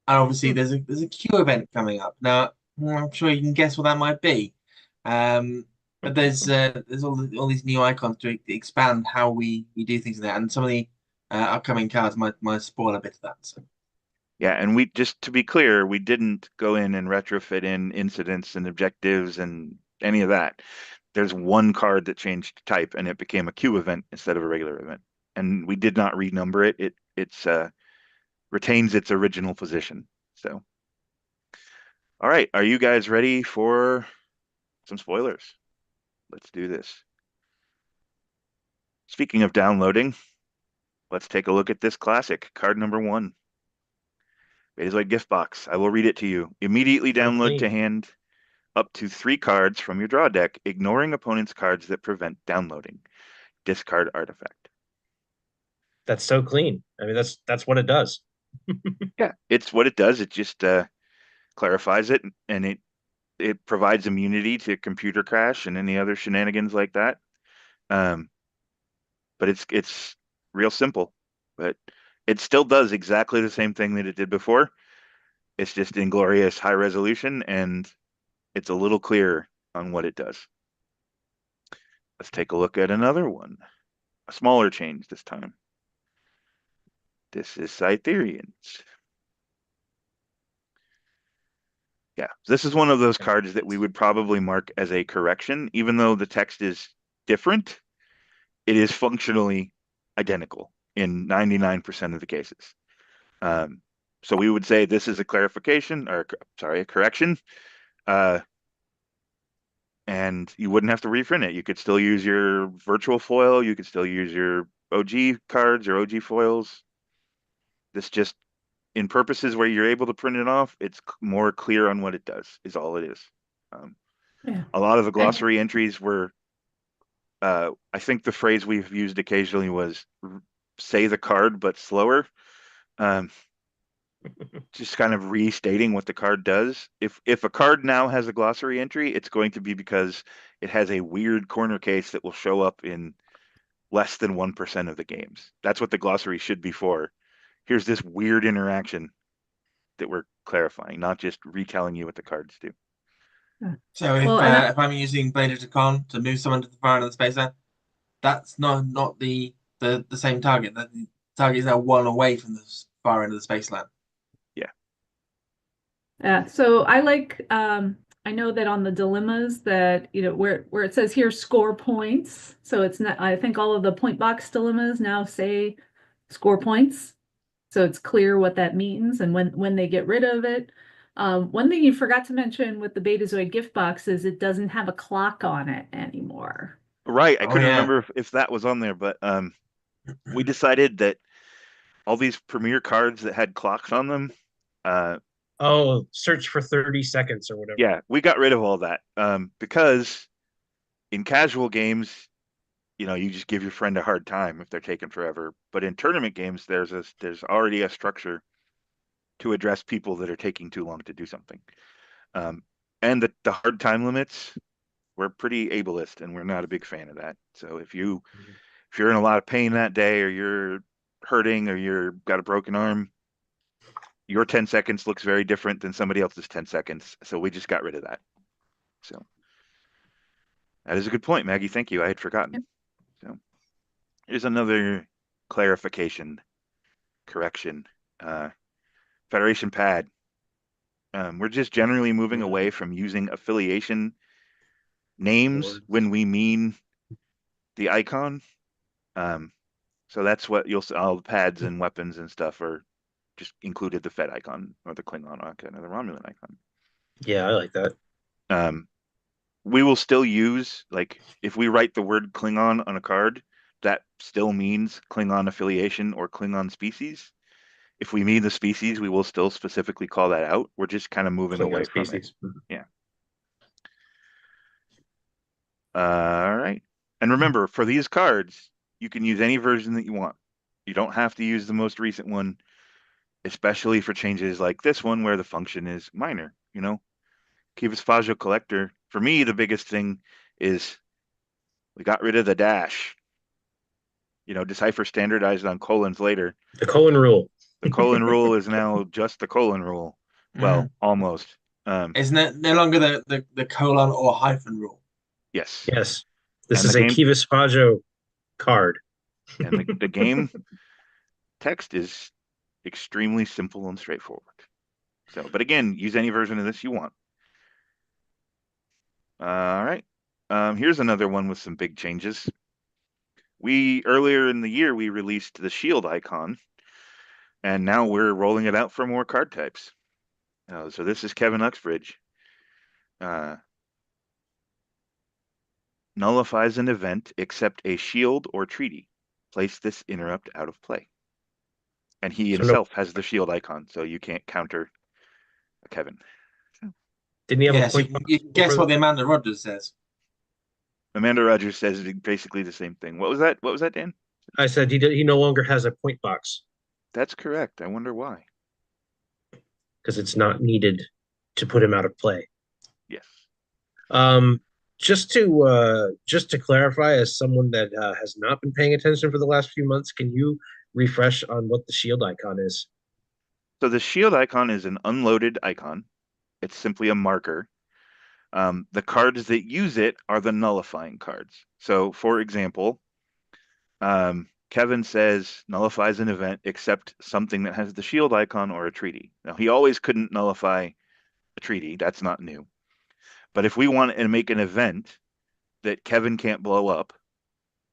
and obviously there's a queue event coming up. Now I'm sure you can guess what that might be. But there's all these new icons to expand how we do things in there, and some of the upcoming cards might spoil a bit of that. So. Yeah, and we just to be clear, we didn't go in and retrofit in incidents and objectives and any of that. There's one card that changed type and it became a queue event instead of a regular event. And we did not renumber it. It's retains its original position. So, all right, are you guys ready for some spoilers? Let's do this. Speaking of downloading, let's take a look at this classic, card number 1. Betazoid gift box. I will read it to you. Immediately So download to clean. hand up to 3 cards from your draw deck, ignoring opponent's cards that prevent downloading. Discard artifact. That's so clean. I mean, that's what it does. Yeah, it's what it does. It just clarifies it, and it provides immunity to computer crash and any other shenanigans like that. But it's real simple. But it still does exactly the same thing that it did before. It's just in glorious high resolution, and it's a little clearer on what it does. Let's take a look at another one. A smaller change this time. This is Cytherians. Yeah, this is one of those cards that we would probably mark as a correction, even though the text is different. It is functionally identical in 99% of the cases. So we would say this is a clarification, or sorry, a correction. And you wouldn't have to reprint it. You could still use your virtual foil. You could still use your OG cards or OG foils. This just, in purposes where you're able to print it off, it's more clear on what it does, is all it is. Yeah. A lot of the glossary entries were, I think the phrase we've used occasionally was say the card, but slower. Just kind of restating what the card does. If a card now has a glossary entry, it's going to be because it has a weird corner case that will show up in less than 1% of the games. That's what the glossary should be for. Here's this weird interaction that we're clarifying, not just retelling you what the cards do. So Well, if I'm using Blade of Con to move someone to the far end of the spacer, that's not the same target. The target is now one away from the far end of the space land. Yeah. Yeah, so I like I know that on the dilemmas that where it says here score points, so it's not, I think all of the point box dilemmas now say score points, so it's clear what that means and when they get rid of it. One thing you forgot to mention with the Betazoid gift box is it doesn't have a clock on it anymore. Right. I Oh couldn't yeah. remember if that was on there, but we decided that all these premier cards that had clocks on them, Oh, search for 30 seconds or whatever. yeah, we got rid of all that because in casual games, you just give your friend a hard time if they're taking forever. But in tournament games, there's already a structure to address people that are taking too long to do something. And the hard time limits, we're pretty ableist, and we're not a big fan of that. So if you're in a lot of pain that day, or you're hurting, or you've got a broken arm, your 10 seconds looks very different than somebody else's 10 seconds. So we just got rid of that. So that is a good point, Maggie. Thank you. I had forgotten. Yep. So here's another clarification, correction. Federation pad. We're just generally moving away from using affiliation names when we mean the icon. So that's what you'll see. All the pads and weapons and stuff are just included the Fed icon or the Klingon icon or the Romulan icon. Yeah, I like that. We will still use, like, if we write the word Klingon on a card, that still means Klingon affiliation or Klingon species. If we mean the species, we will still specifically call that out. We're just kind of moving Klingon away from it. species. Yeah. All right. And remember, for these cards, you can use any version that you want. You don't have to use the most recent one, especially for changes like this one where the function is minor. Kivas Fajo Collector, for me, the biggest thing is we got rid of the dash. Decipher standardized on colons later. The colon rule. The colon rule is now just the colon rule. Well, almost. Isn't it no longer the colon or hyphen rule? Yes. Yes. This And is the a game Kiva Spajo card. and the game text is extremely simple and straightforward. So, but again, use any version of this you want. All right. Here's another one with some big changes. Earlier in the year we released the shield icon, and now we're rolling it out for more card types. So this is Kevin Uxbridge. Nullifies an event except a shield or treaty. Place this interrupt out of play. And he So no, himself has the shield icon, so you can't counter Kevin. didn't he have a Yes, point you can guess over what the Amanda Rogers says. Amanda Rogers says basically the same thing. What was that? What was that, Dan? I said he no longer has a point box That's correct. I wonder why. because it's not needed to put him out of play. Yes. Um, just to clarify, as someone that has not been paying attention for the last few months, can you refresh on what the shield icon is? So the shield icon is an unloaded icon. It's simply a marker. The cards that use it are the nullifying cards. So, for example, Kevin says nullifies an event except something that has the shield icon or a treaty. Now, he always couldn't nullify a treaty. That's not new. But if we want to make an event that Kevin can't blow up,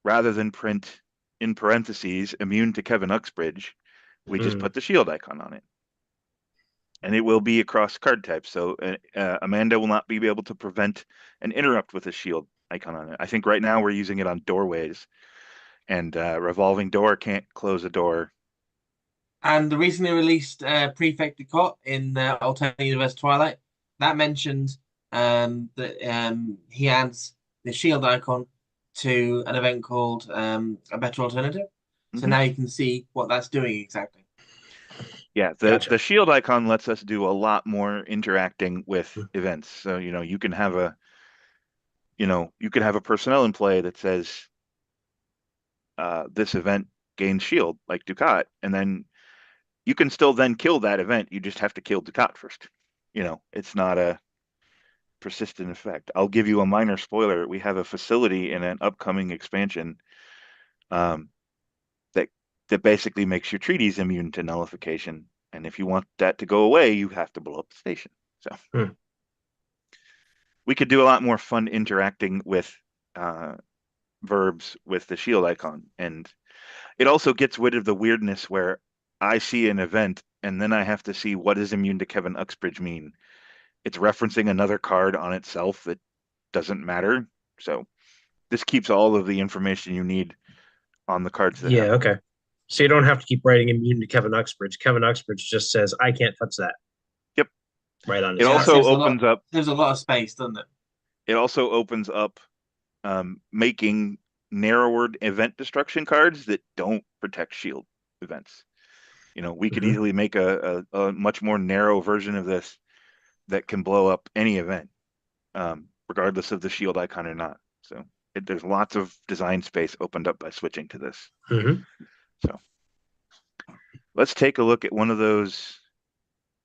rather than print in parentheses immune to Kevin Uxbridge, we just put the shield icon on it. And it will be across card types. So Amanda will not be able to prevent an interrupt with a shield icon on it. I think right now we're using it on doorways, and revolving door can't close a door. And the recently released Prefect Ducot in Alternate Universe Twilight, that mentioned that he adds the shield icon to an event called A Better Alternative. So now you can see what that's doing exactly. Yeah, Gotcha. the shield icon lets us do a lot more interacting with events. So, you can have a personnel in play that says this event gains shield, like Ducat, and then you can still then kill that event. You just have to kill Ducat first. It's not a persistent effect. I'll give you a minor spoiler. We have a facility in an upcoming expansion um, that basically makes your treaties immune to nullification. And if you want that to go away, you have to blow up the station. So we could do a lot more fun interacting with verbs with the shield icon. And it also gets rid of the weirdness where I see an event and then I have to see what does immune to Kevin Uxbridge mean. It's referencing another card on itself that doesn't matter. So this keeps all of the information you need on the cards that Yeah, have. okay. So you don't have to keep writing immune to Kevin Uxbridge. Kevin Uxbridge just says, I can't touch that. Yep. Right on. It also opens up. There's a lot of space, doesn't it? It also opens up making narrower event destruction cards that don't protect shield events. We could easily make a much more narrow version of this that can blow up any event, regardless of the shield icon or not. So there's lots of design space opened up by switching to this. So let's take a look at one of those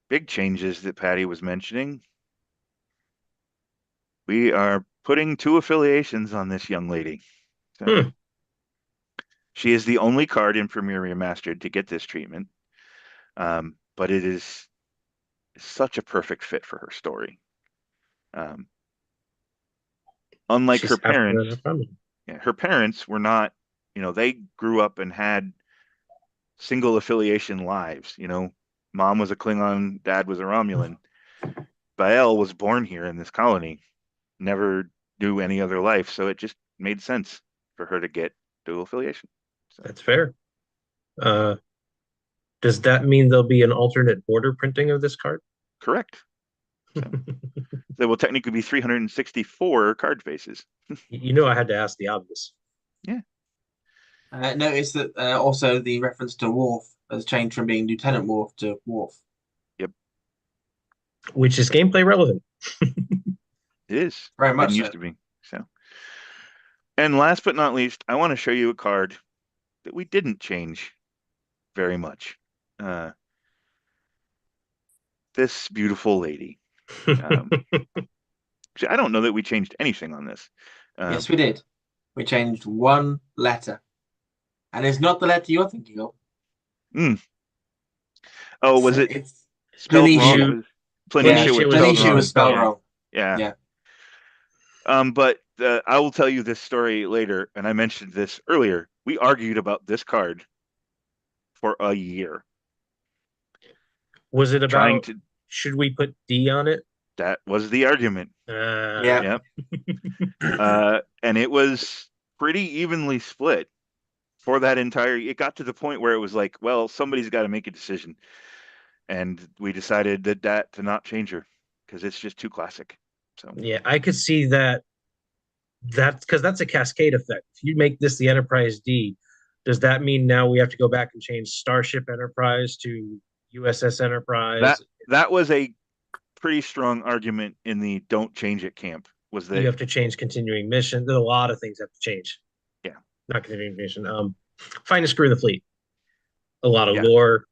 big changes that Patty was mentioning. We are putting 2 affiliations on this young lady. So she is the only card in Premier Remastered to get this treatment, but it is such a perfect fit for her story. Unlike her parents, her parents were not, they grew up and had single affiliation lives. Mom was a Klingon, dad was a Romulan. Bael was born here in this colony, never knew any other life, so it just made sense for her to get dual affiliation. So. That's fair. Does that mean there'll be an alternate border printing of this card? Correct. So, there will technically be 364 card faces. I had to ask the obvious. Yeah. Notice that also the reference to Worf has changed from being Lieutenant Worf to Worf. Yep. Which is gameplay relevant. It is. Very much used to be. So. And last but not least, I want to show you a card that we didn't change very much. This beautiful lady. See, I don't know that we changed anything on this. Yes, we did. We changed one letter. And it's not the letter you're thinking of. Oh, was it It's spelled Planitia. wrong? It You- was Planitia was spelled Planitia wrong. was spelled Yeah. wrong. Yeah. Yeah. But I will tell you this story later, and I mentioned this earlier. We argued about this card for a year, Was it trying about, to. should we put D on it? That was the argument. Yeah. Yep. And it was pretty evenly split for that entire. It got to the point where it was like, well, somebody's got to make a decision, and we decided that to not change her because it's just too classic. So Yeah, I could see that. That's because that's a cascade effect. If you make this the Enterprise D, does that mean now we have to go back and change Starship Enterprise to USS Enterprise? that was a pretty strong argument in the don't change it camp. Was You that have to change continuing mission. There's a lot of things have to change. Yeah. Not continuing mission. Find a screw in the fleet. A lot of Yeah. lore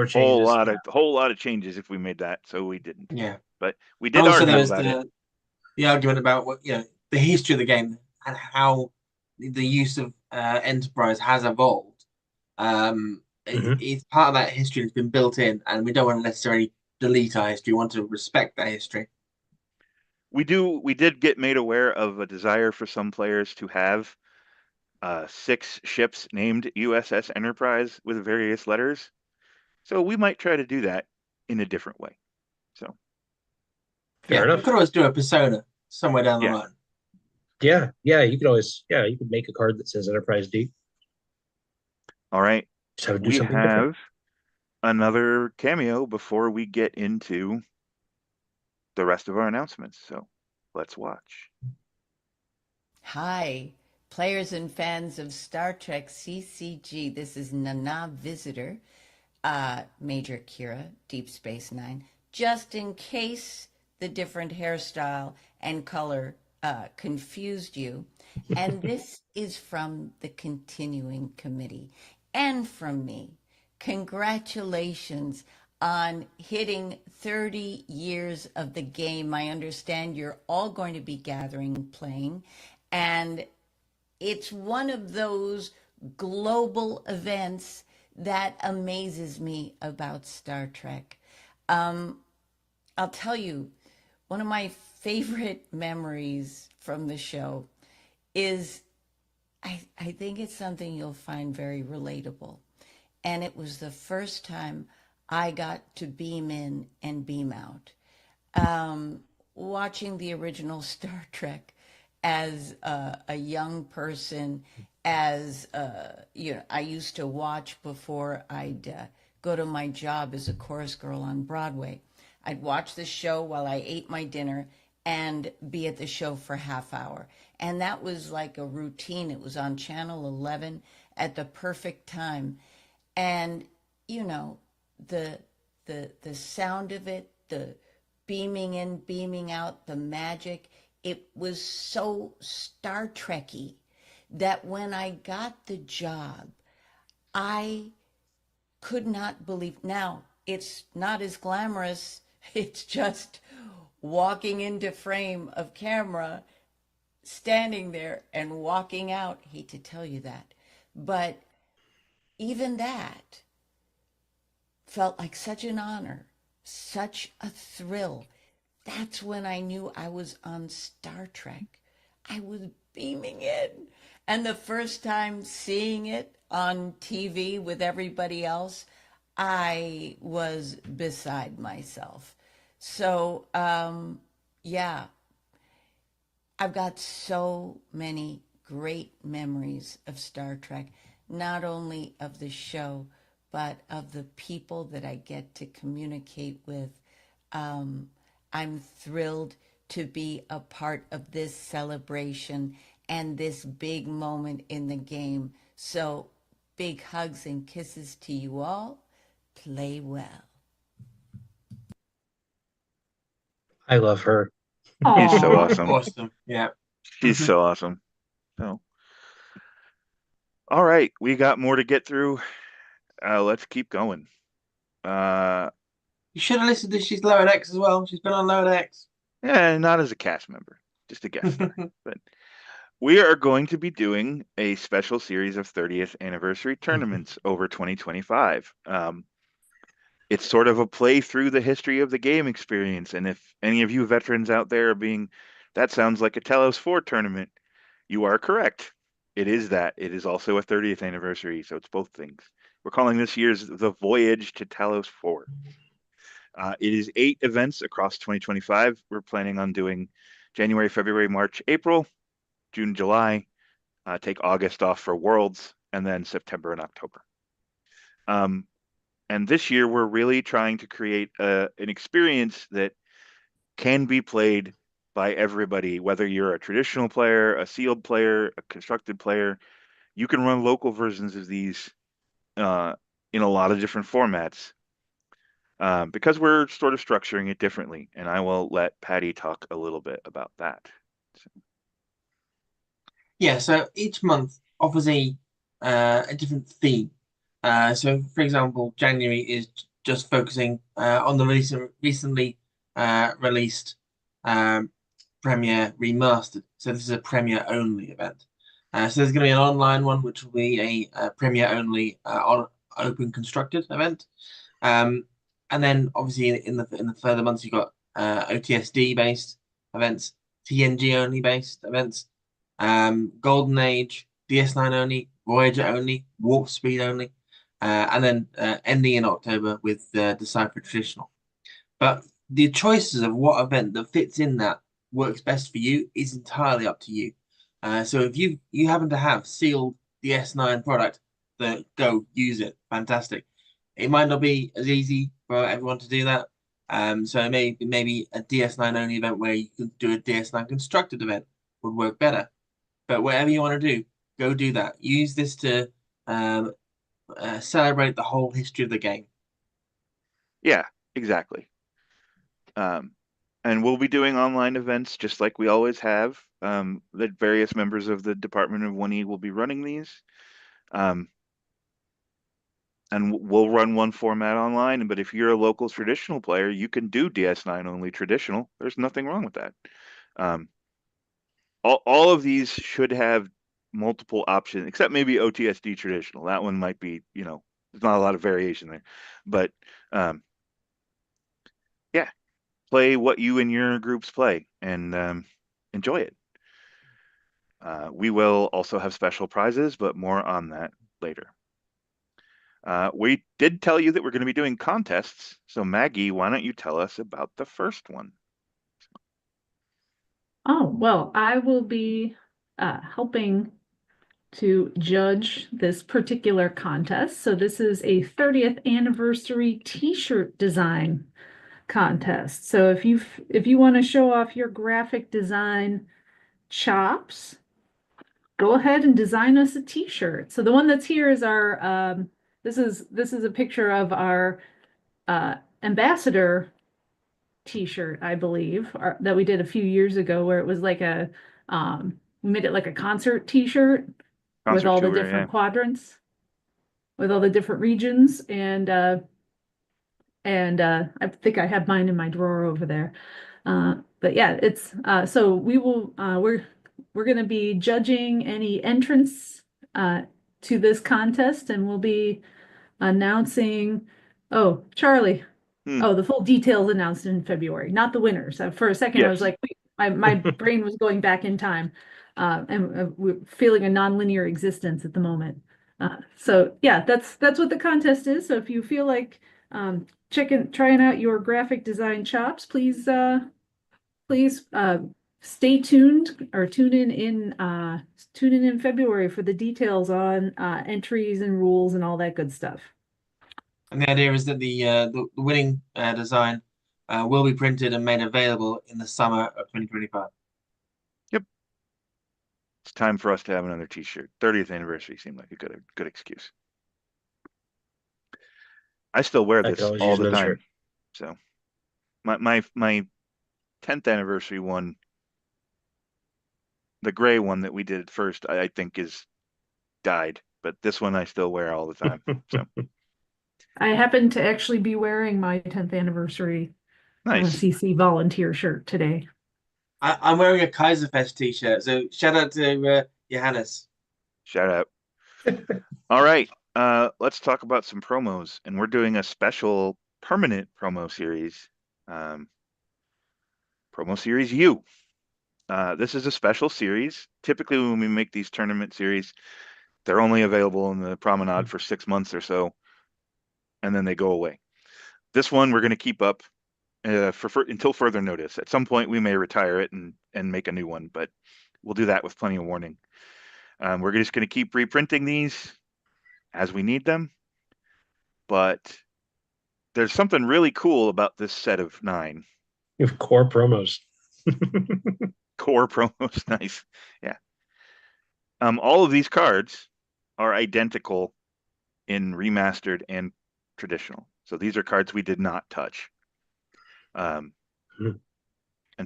changes. whole lot of changes if we made that, so we didn't. Yeah. But we did Also, argue there was about it. the argument about what the history of the game and how the use of Enterprise has evolved. It's part of that history that's been built in, and we don't want to necessarily delete our history. We want to respect that history. We did get made aware of a desire for some players to have 6 ships named USS Enterprise with various letters. So we might try to do that in a different way. So Fair enough. We could always do a persona somewhere down the line. Yeah, you could always, you could make a card that says Enterprise D. All right. Just have to do We something have different. another cameo before we get into the rest of our announcements. So let's watch. Hi, players and fans of Star Trek CCG. This is Nana Visitor, Major Kira, Deep Space Nine. Just in case the different hairstyle and color confused you. And this is from the continuing committee and from me. Congratulations on hitting 30 years of the game. I understand you're all going to be gathering, playing, and it's one of those global events that amazes me about Star Trek. I'll tell you, one of my favorite memories from the show is, I think it's something you'll find very relatable. And it was the first time I got to beam in and beam out. Watching the original Star Trek as a young person, as I used to watch before I'd go to my job as a chorus girl on Broadway. I'd watch the show while I ate my dinner and be at the show for a half hour. And that was like a routine. It was on Channel 11 at the perfect time. And, the sound of it, the beaming in, beaming out, the magic, it was so Star Trek-y that when I got the job, I could not believe. Now, it's not as glamorous. It's just walking into frame of camera, standing there and walking out. Hate to tell you that. But even that felt like such an honor, such a thrill. That's when I knew I was on Star Trek. I was beaming in. And the first time seeing it on TV with everybody else, I was beside myself. So, yeah, I've got so many great memories of Star Trek, not only of the show, but of the people that I get to communicate with. I'm thrilled to be a part of this celebration and this big moment in the game. So big hugs and kisses to you all. Play well. I love her. She's so Aw. awesome. Awesome. Yeah. She's so awesome. So, all right, we got more to get through. Let's keep going. You should have listened to she's Lower Decks as well. She's been on Lower Decks. Yeah, not as a cast member, just a guest star. But we are going to be doing a special series of 30th anniversary tournaments over 2025. It's sort of a play through the history of the game experience. And if any of you veterans out there are being, that sounds like a Talos 4 tournament, you are correct. It is that. It is also a 30th anniversary, so it's both things. We're calling this year's The Voyage to Talos 4. It is 8 events across 2025. We're planning on doing January, February, March, April, June, July, take August off for Worlds, and then September and October. And this year, we're really trying to create an experience that can be played by everybody, whether you're a traditional player, a sealed player, a constructed player. You can run local versions of these in a lot of different formats because we're sort of structuring it differently. And I will let Patty talk a little bit about that. Yeah, so each month offers a different theme. So, for example, January is just focusing on the recently released Premiere Remastered. So this is a Premiere only event. So there's going to be an online one, which will be a Premiere only on open constructed event. And then obviously in the further months you've got OTSD based events, TNG only based events, Golden Age, DS9 only, Voyager only, Warp Speed only, and then ending in October with Decipher Traditional. But the choices of what event that fits in that works best for you is entirely up to you. So if you happen to have sealed DS9 product, then go use it. Fantastic. It might not be as easy for everyone to do that. So maybe a DS9 only event where you could do a DS9 constructed event would work better. But whatever you want to do, go do that. Use this to um, celebrate the whole history of the game. Yeah, exactly. And we'll be doing online events just like we always have. That various members of the Department of 1E will be running these. And we'll run one format online. But if you're a local traditional player, you can do DS9 only traditional. There's nothing wrong with that. All of these should have multiple options, except maybe OTSD traditional. That one might be, there's not a lot of variation there. But yeah, play what you and your groups play and enjoy it. We will also have special prizes, but more on that later. We did tell you that we're going to be doing contests. So Maggie, why don't you tell us about the first one? Oh, well, I will be helping to judge this particular contest. So this is a 30th anniversary t-shirt design contest. So if you want to show off your graphic design chops, go ahead and design us a t-shirt. So the one that's here is our this is a picture of our ambassador t-shirt, I believe, that we did a few years ago where it was like we made it like a concert t-shirt with Concert all the tour, yeah. different quadrants, with all the different regions, and I think I have mine in my drawer over there. But yeah, it's so we're going to be judging any entrants to this contest, and we'll be announcing. Oh, Charlie. Oh, the full details announced in February, not the winners. For a second, I was Yes. like, wait, my brain was going back in time, and we're feeling a nonlinear existence at the moment. So yeah, that's what the contest is. So if you feel like trying out your graphic design chops, please stay tuned or tune in February for the details on entries and rules and all that good stuff. And the idea is that the winning design will be printed and made available in the summer of 2025. Yep. It's time for us to have another t-shirt. 30th anniversary seemed like a good excuse. I still wear I this could always all use the another time. shirt. So my 10th anniversary one, the gray one that we did at first, I think is died, but this one I still wear all the time. So I happen to actually be wearing my 10th anniversary a Nice. CC volunteer shirt today. I'm wearing a Kaiserfest t-shirt, so shout out to Johannes. Shout out. All right. Let's talk about some promos, and we're doing a special permanent promo series. Promo Series U. This is a special series. Typically, when we make these tournament series, they're only available in the Promenade for 6 months or so, and then they go away. This one we're going to keep up until further notice. At some point, we may retire it and make a new one, but we'll do that with plenty of warning. We're just going to keep reprinting these as we need them, but there's something really cool about this set of 9. You have core promos. Core promos, nice. Yeah. All of these cards are identical in remastered and traditional. So these are cards we did not touch. And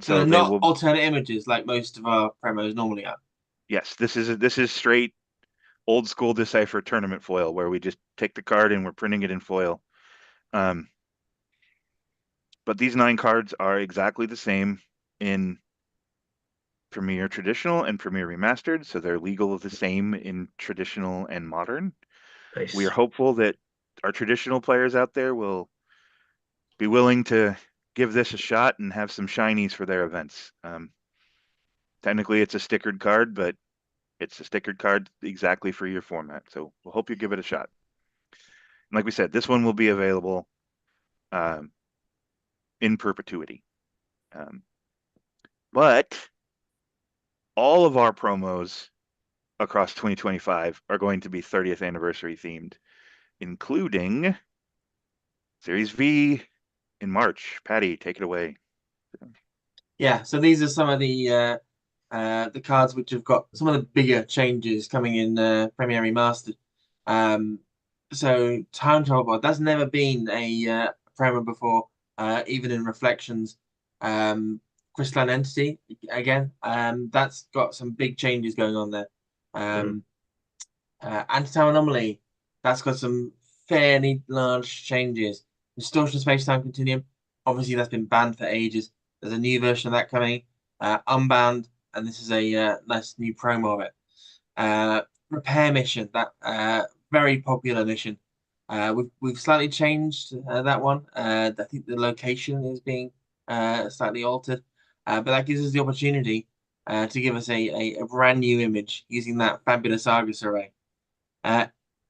So so not alternate images like most of our promos normally are. Yes, this is straight old school Decipher tournament foil where we just take the card and we're printing it in foil. But these 9 cards are exactly the same in Premier Traditional and Premier Remastered, so they're legal the same in traditional and modern. Nice. We are hopeful that our traditional players out there will be willing to give this a shot and have some shinies for their events. Technically, it's a stickered card, but it's a stickered card exactly for your format. So we'll hope you give it a shot. And like we said, this one will be available in perpetuity. But all of our promos across 2025 are going to be 30th anniversary themed, including Series V in March. Patty, take it away. Yeah, so these are some of the cards which have got some of the bigger changes coming in Premier Remastered. So Time Travel Pod, that's never been a promo before, even in Reflections. Crystalline Entity, again, that's got some big changes going on there. Anti-Time Anomaly, that's got some fairly large changes. Distortion Space-Time Continuum, obviously that's been banned for ages. There's a new version of that coming, unbanned, and this is a nice new promo of it. Repair Mission, that very popular mission. We've slightly changed that one. I think the location is being slightly altered, but that gives us the opportunity to give us a brand new image using that fabulous Argus array.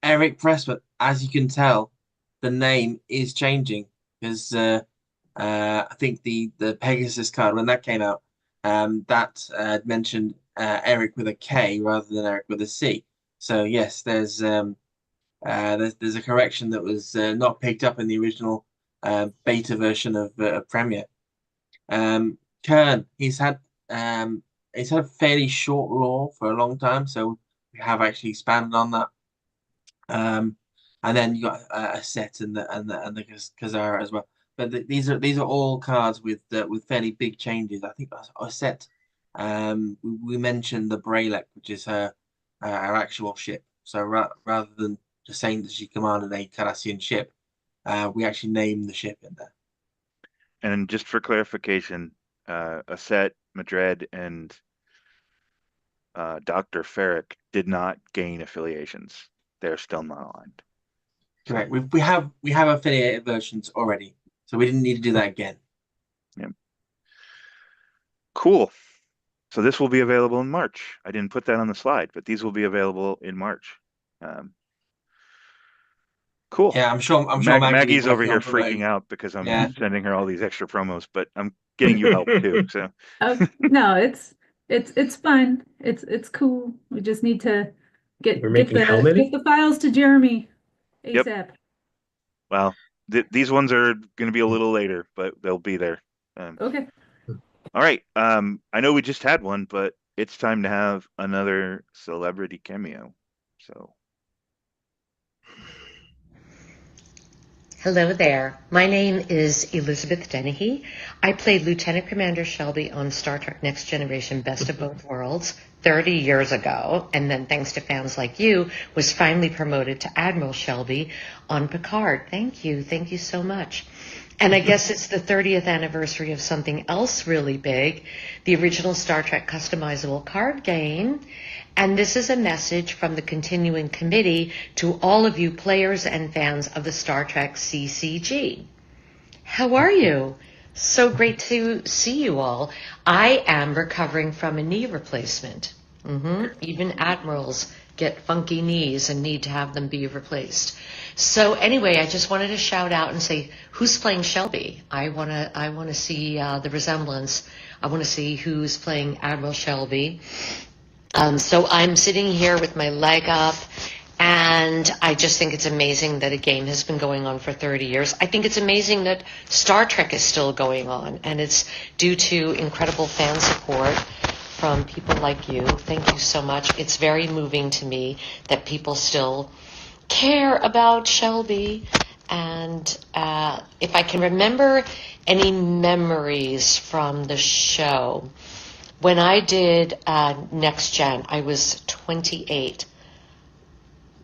Eric Pressman, as you can tell, the name is changing because I think the Pegasus card, when that came out, that mentioned Eric with a K rather than Eric with a C. So yes, there's a correction that was not picked up in the original beta version of Premier. Kern, he's had a fairly short lore for a long time, so we have actually expanded on that. And then you got a set and the Kazara as well. But these are all cards with fairly big changes. I think a set. We mentioned the Braylek, which is her actual ship. So rather than just saying that she commanded a Cardassian ship, we actually named the ship in there. And just for clarification, Aset, Madred, and Dr. Ferrick did not gain affiliations. They're still not aligned. Correct. We have affiliated versions already, so we didn't need to do that again. Yeah. Cool. So this will be available in March. I didn't put that on the slide, but these will be available in March. Cool. Yeah, I'm sure Maggie's over here freaking out because I'm sending her all these extra promos, but I'm getting you help too. So no, it's fine. It's cool. We just need to get the files to Jeremy ASAP. Yep. Well, these ones are going to be a little later, but they'll be there. Okay. All right. I know we just had one, but it's time to have another celebrity cameo. So. Hello there. My name is Elizabeth Dennehy. I played Lieutenant Commander Shelby on Star Trek Next Generation Best of Both Worlds 30 years ago, and then thanks to fans like you, was finally promoted to Admiral Shelby on Picard. Thank you so much. And I guess it's the 30th anniversary of something else really big, the original Star Trek customizable card game. And this is a message from the continuing committee to all of you players and fans of the Star Trek CCG. How are you? So great to see you all. I am recovering from a knee replacement. Even admirals get funky knees and need to have them be replaced. So anyway, I just wanted to shout out and say, who's playing Shelby? I wanna see the resemblance. I want to see who's playing Admiral Shelby. So I'm sitting here with my leg up, and I just think it's amazing that a game has been going on for 30 years. I think it's amazing that Star Trek is still going on, and it's due to incredible fan support from people like you. Thank you so much. It's very moving to me that people still care about Shelby. And if I can remember any memories from the show, when I did Next Gen, I was 28.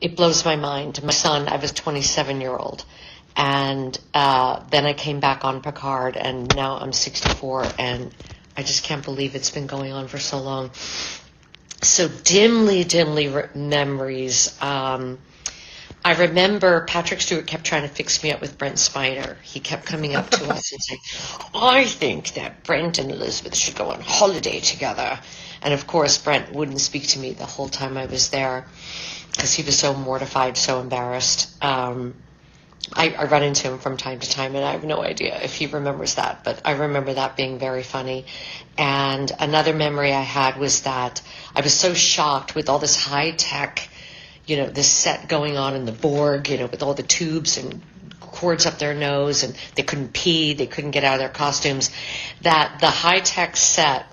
It blows my mind. My son, I was 27-year-old. And then I came back on Picard, and now I'm 64, and I just can't believe it's been going on for so long. So dimly memories. I remember Patrick Stewart kept trying to fix me up with Brent Spiner. He kept coming up to us and saying, I think that Brent and Elizabeth should go on holiday together. And of course, Brent wouldn't speak to me the whole time I was there because he was so mortified, so embarrassed. I run into him from time to time, and I have no idea if he remembers that, but I remember that being very funny. And another memory I had was that I was so shocked with all this high-tech, this set going on in the Borg, with all the tubes and cords up their nose, and they couldn't pee, they couldn't get out of their costumes, that the high-tech set,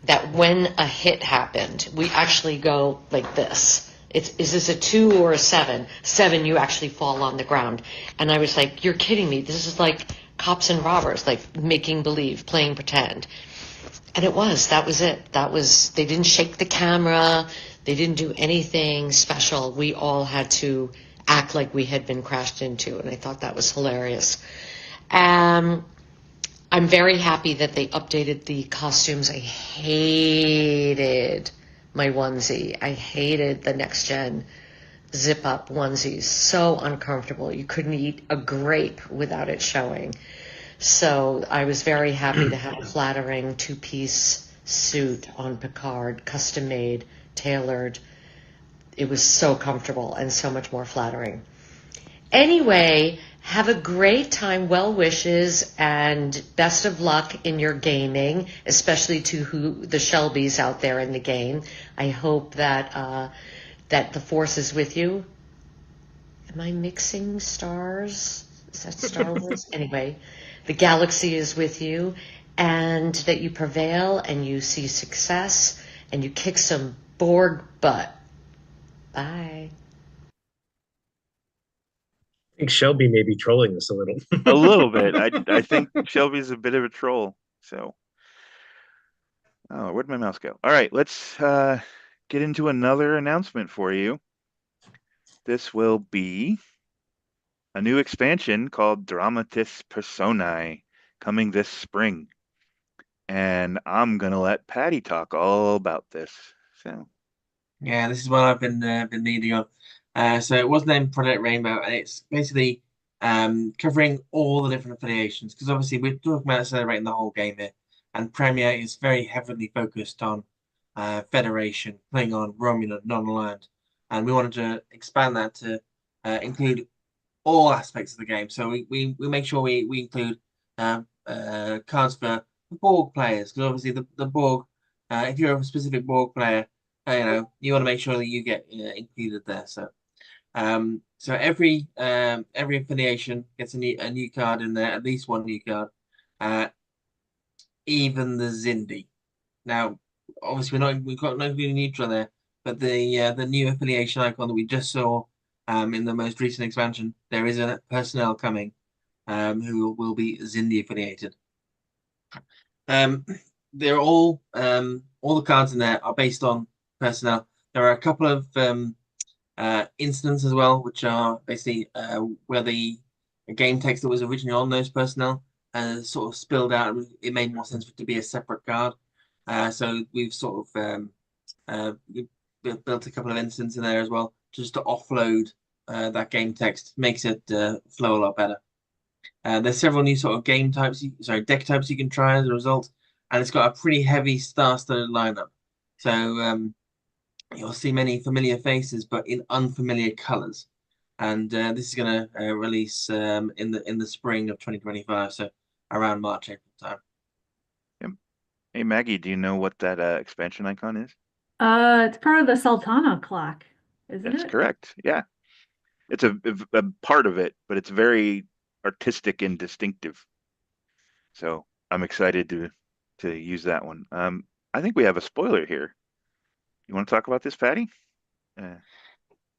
that when a hit happened, we actually go like this. Is this a 2 or a 7? 7, you actually fall on the ground. And I was like, you're kidding me. This is like cops and robbers, like making believe, playing pretend. And that was it. They didn't shake the camera. They didn't do anything special. We all had to act like we had been crashed into. And I thought that was hilarious. I'm very happy that they updated the costumes. I hated my onesie. I hated the Next Gen zip-up onesies. So uncomfortable. You couldn't eat a grape without it showing. So I was very happy to have a flattering 2-piece suit on Picard, custom-made, tailored. It was so comfortable and so much more flattering. Anyway, have a great time, well wishes, and best of luck in your gaming, especially to the Shelbys out there in the game. I hope that that the Force is with you. Am I mixing stars? Is that Star Wars? Anyway, the galaxy is with you, and that you prevail and you see success and you kick some Borg butt. Bye. I think Shelby may be trolling us a little. A little bit. I think Shelby's a bit of a troll. So, where'd my mouse go? All right, let's get into another announcement for you. This will be a new expansion called Dramatis Personae coming this spring. And I'm gonna let Patty talk all about this. So Yeah, this is what I've been leading on. So it was named Project Rainbow, and it's basically covering all the different affiliations, because obviously we're talking about celebrating the whole game here, and Premier is very heavily focused on Federation, playing on Romulan, non-aligned, and we wanted to expand that to include all aspects of the game. So we make sure we include cards for Borg players, because obviously the Borg, if you're a specific Borg player, you want to make sure that you get included there. So every affiliation gets a new card in there, at least one new card. Even the Zindi. Now, obviously we've got no really neutral there, but the new affiliation icon that we just saw in the most recent expansion, there is a personnel coming who will be Zindi affiliated. They're all the cards in there are based on personnel. There are a couple of incidents as well, which are basically where the game text that was originally on those personnel sort of spilled out. It made more sense for it to be a separate card. So we've sort of we built a couple of instances in there as well, just to offload that game text. Makes it flow a lot better. There's several new sort of deck types you can try as a result, and it's got a pretty heavy star-studded lineup. So you'll see many familiar faces, but in unfamiliar colors. And this is going to release in the spring of 2025, so around March, April time. Yep. Hey Maggie, do you know what that expansion icon is? It's part of the Sultana clock, isn't That's it? correct. Yeah, it's a part of it, but it's very artistic and distinctive. So I'm excited to use that one. I think we have a spoiler here. You want to talk about this, Patty?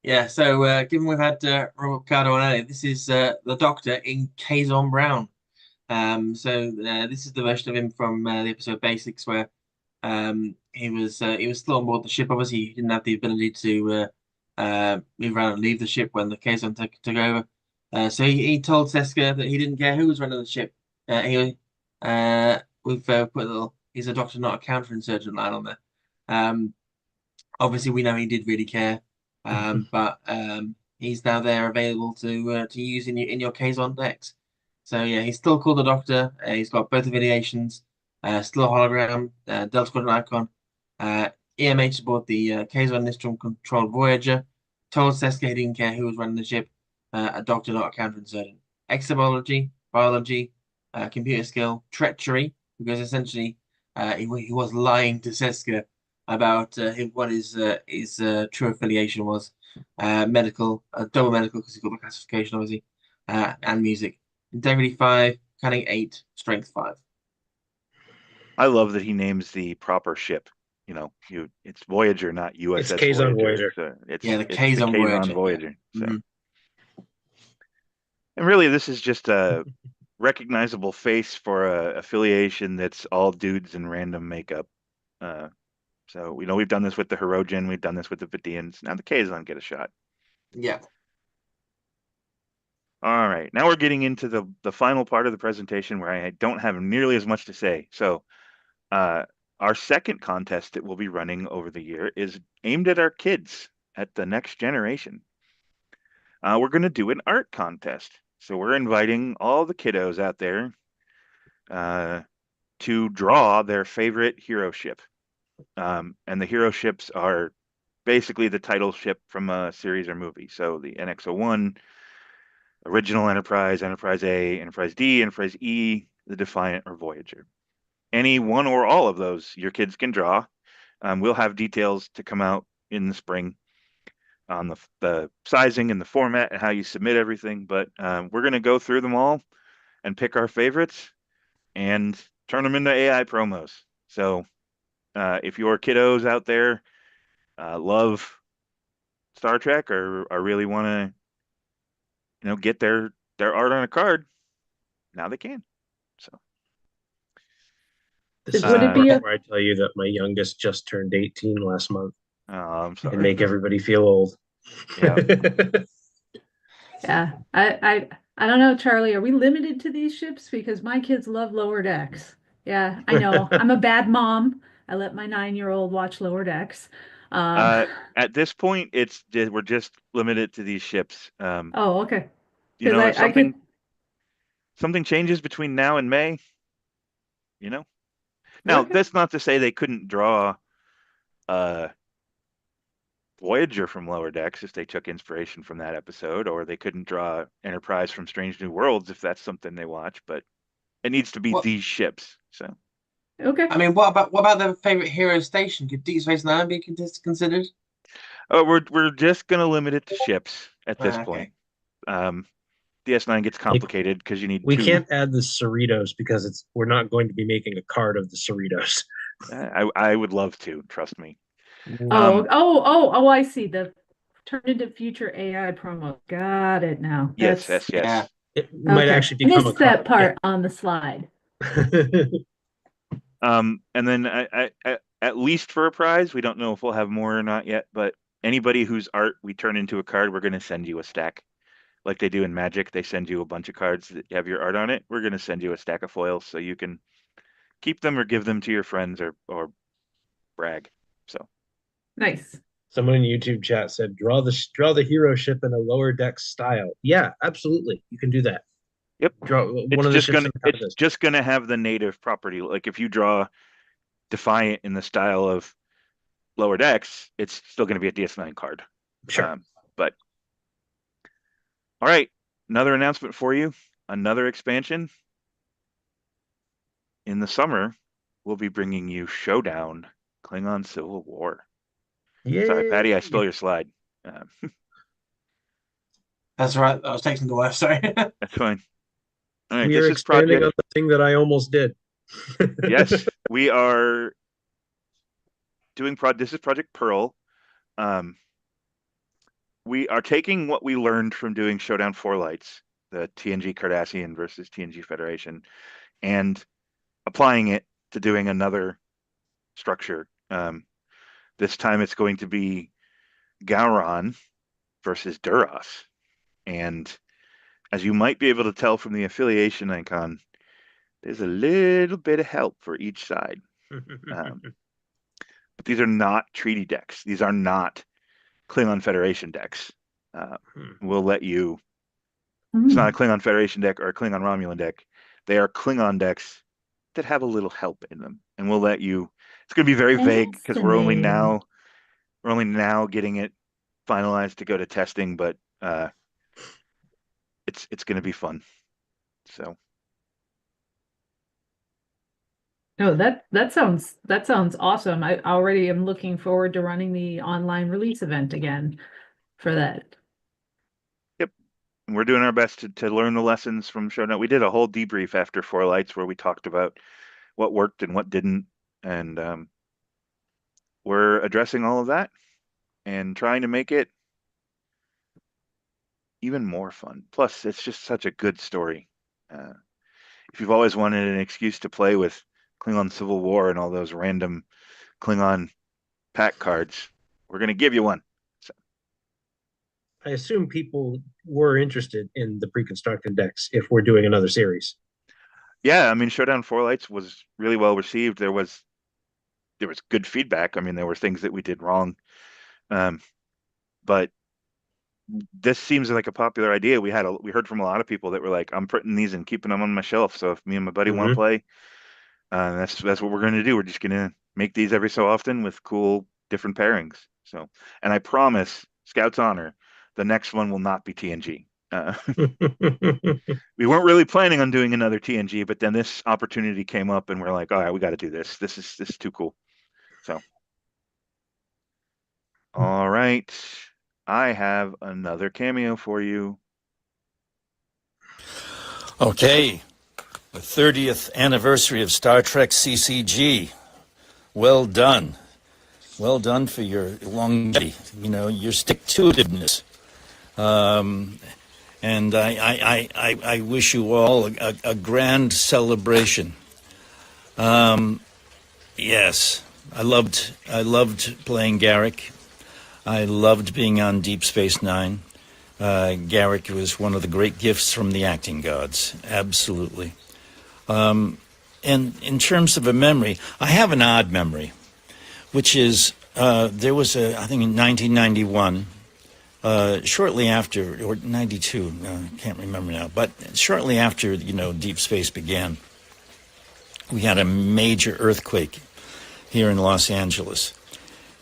Yeah, so given we've had Robert Picardo on earlier, this is the Doctor in Kazon Brown. So this is the version of him from the episode Basics, where he was still on board the ship. Obviously, he didn't have the ability to move around and leave the ship when the Kazon took over. So he told Seska that he didn't care who was running the ship. We've put a little "he's a doctor, not a counterinsurgent" line on there. Obviously, we know he did really care, but he's now there available to use in your Kazon decks. So yeah, he's still called the Doctor. He's got both affiliations, still a hologram, Delta Squadron icon. EMH aboard the Kazon Nistrom controlled Voyager. Told Seska he didn't care who was running the ship. A Doctor, not a counterinsurgent. Exobiology, biology, computer skill, treachery, because essentially he was lying to Seska about what his true affiliation was. Medical, double medical, because he's got the classification, obviously, and music. Integrity 5, cunning 8, strength 5. I love that he names the proper ship. You know, it's Voyager, not USS It's Kazon Voyager. So The it's Kazon Kazon Voyager. Voyager. Yeah. So. Mm-hmm. And really, this is just a recognizable face for a affiliation that's all dudes in random makeup. So we've done this with the Hirogen, we've done this with the Vidians. Now the Kazon get a shot. Yeah. All right, now we're getting into the final part of the presentation where I don't have nearly as much to say. So our second contest that we'll be running over the year is aimed at our kids, at the next generation. We're going to do an art contest. So we're inviting all the kiddos out there to draw their favorite hero ship. And the hero ships are basically the title ship from a series or movie. So the NX-01, Original Enterprise, Enterprise A, Enterprise D, Enterprise E, the Defiant, or Voyager. Any one or all of those your kids can draw. We'll have details to come out in the spring on the sizing and the format and how you submit everything. But we're going to go through them all and pick our favorites and turn them into AI promos. So if your kiddos out there love Star Trek or really want to, get their art on a card, now they can. So This is Would the it be part where I tell you that my youngest just turned 18 last month I'm sorry. and make everybody feel old. Yeah. Yeah, I don't know, Charlie. Are we limited to these ships? Because my kids love Lower Decks. Yeah, I know. I'm a bad mom. I let my 9-year-old watch Lower Decks. At this point, we're just limited to these ships. Oh, okay. If I could. something changes between now and May, Now, Okay. that's not to say they couldn't draw Voyager from Lower Decks if they took inspiration from that episode, or they couldn't draw Enterprise from Strange New Worlds if that's something they watch, but it needs to be these ships. So, Okay. I mean, what about their favorite hero station? Could Deep Space Nine be considered? we're just gonna limit it to ships at this point. Okay. DS9 gets complicated because you need We two. can't add the Cerritos because we're not going to be making a card of the Cerritos. I would love to, trust me. I see. The turned into future AI promo. Got it now. Yes. Yeah. It might actually become Missed a that card. part on the slide. And then I at least for a prize, we don't know if we'll have more or not yet, but anybody whose art we turn into a card, we're going to send you a stack like they do in Magic. They send you a bunch of cards that have your art on it. We're going to send you a stack of foils so you can keep them or give them to your friends or brag. So Nice. Someone in YouTube chat said, draw the hero ship in a lower deck style. Yeah, absolutely. You can do that. yep, Draw one of the ships in the it's just gonna have the native property. Like if you draw Defiant in the style of lower decks, it's still gonna be a DS9 card. Sure. But all right, another announcement for you. Another expansion in the summer. We'll be bringing you Showdown, Klingon Civil War. Yay. Sorry, Patty, I stole your slide. That's right. I was texting the wife. Sorry. That's fine. All right, We this are is expanding project. on the thing that I almost did. Yes, we are doing This is Project Pearl. We are taking what we learned from doing Showdown 4 Lights, the TNG Cardassian versus TNG Federation, and applying it to doing another structure. This time it's going to be Gowron versus Duras. And as you might be able to tell from the affiliation icon, there's a little bit of help for each side. But these are not treaty decks. These are not Klingon Federation decks. We'll let you. It's not a Klingon Federation deck or a Klingon Romulan deck. They are Klingon decks that have a little help in them, and we'll let you. It's going to be very vague because we're only now getting it finalized to go to testing, but it's going to be fun. So. No, that sounds awesome. I already am looking forward to running the online release event again for that. Yep. And we're doing our best to learn the lessons from Showdown. We did a whole debrief after 4 Lights where we talked about what worked and what didn't. And we're addressing all of that and trying to make it even more fun. Plus, it's just such a good story. If you've always wanted an excuse to play with Klingon Civil War and all those random Klingon pack cards, we're going to give you one. So. I assume people were interested in the pre-constructed decks if we're doing another series. Yeah, I mean, Showdown 4 Lights was really well received. There was good feedback. I mean, there were things that we did wrong. But this seems like a popular idea. We heard from a lot of people that were like, I'm printing these and keeping them on my shelf. So if me and my buddy want to play, that's what we're going to do. We're just going to make these every so often with cool different pairings. So, and I promise, Scout's honor, the next one will not be TNG. We weren't really planning on doing another TNG, but then this opportunity came up, and we're like, all right, we got to do this. This is too cool. So, all right, I have another cameo for you. Okay, the 30th anniversary of Star Trek CCG. Well done. Well done for your longevity, your stick-to-itiveness. And I wish you all a grand celebration. Yes, I loved playing Garrick. I loved being on Deep Space Nine. Garrick was one of the great gifts from the acting gods, absolutely. And in terms of a memory, I have an odd memory, which is there was I think in 1991, shortly after, or 92, I can't remember now, but shortly after, Deep Space began, we had a major earthquake here in Los Angeles.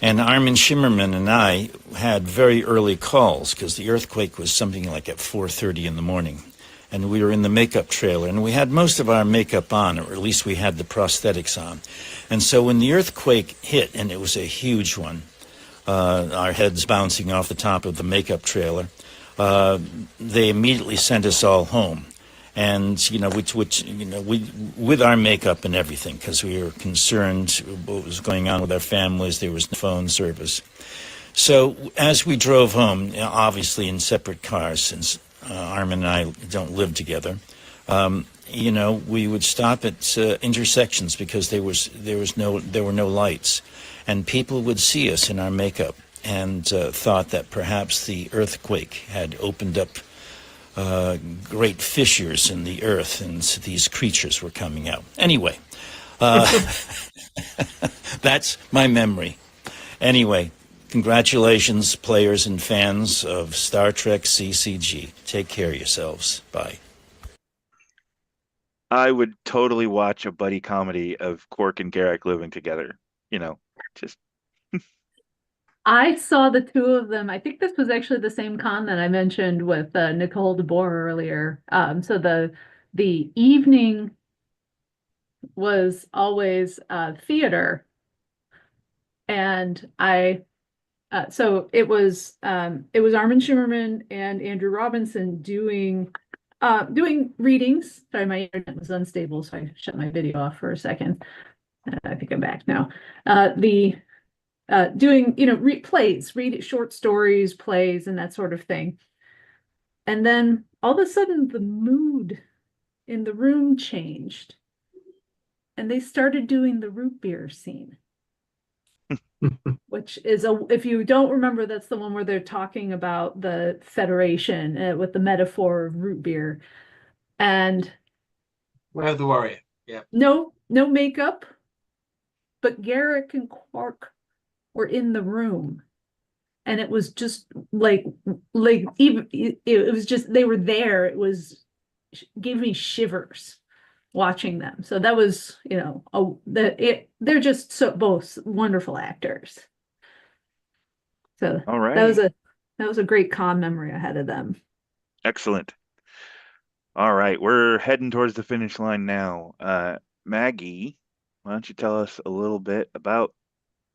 And Armin Shimmerman and I had very early calls because the earthquake was something like at 4:30 in the morning. And we were in the makeup trailer, and we had most of our makeup on, or at least we had the prosthetics on. And so when the earthquake hit, and it was a huge one, our heads bouncing off the top of the makeup trailer, they immediately sent us all home. And, with our makeup and everything, because we were concerned what was going on with our families. There was no phone service. So as we drove home, obviously in separate cars, since Armin and I don't live together, we would stop at intersections because there were no lights, and people would see us in our makeup and thought that perhaps the earthquake had opened up great fissures in the earth, and these creatures were coming out. Anyway, that's my memory. Anyway, congratulations, players and fans of Star Trek CCG. Take care of yourselves. Bye. I would totally watch a buddy comedy of Quark and Garrick living together. Just I saw the two of them. I think this was actually the same con that I mentioned with Nicole DeBoer earlier. So the evening was always theater, and so it was Armin Shimerman and Andrew Robinson doing readings. Sorry, my internet was unstable, so I shut my video off for a second. I think I'm back now. Doing plays, read short stories, plays, and that sort of thing. And then all of a sudden the mood in the room changed, and they started doing the root beer scene. Which is if you don't remember, that's the one where they're talking about the Federation with the metaphor of root beer. And Way of the Warrior. Yeah. no makeup, but Garrick and Quark were in the room, and it was just like even it was just they were there. It gave me shivers watching them. So that was they're just both wonderful actors. So all right. that was a great con memory I had of them. Excellent. All right, we're heading towards the finish line now. Maggie, why don't you tell us a little bit about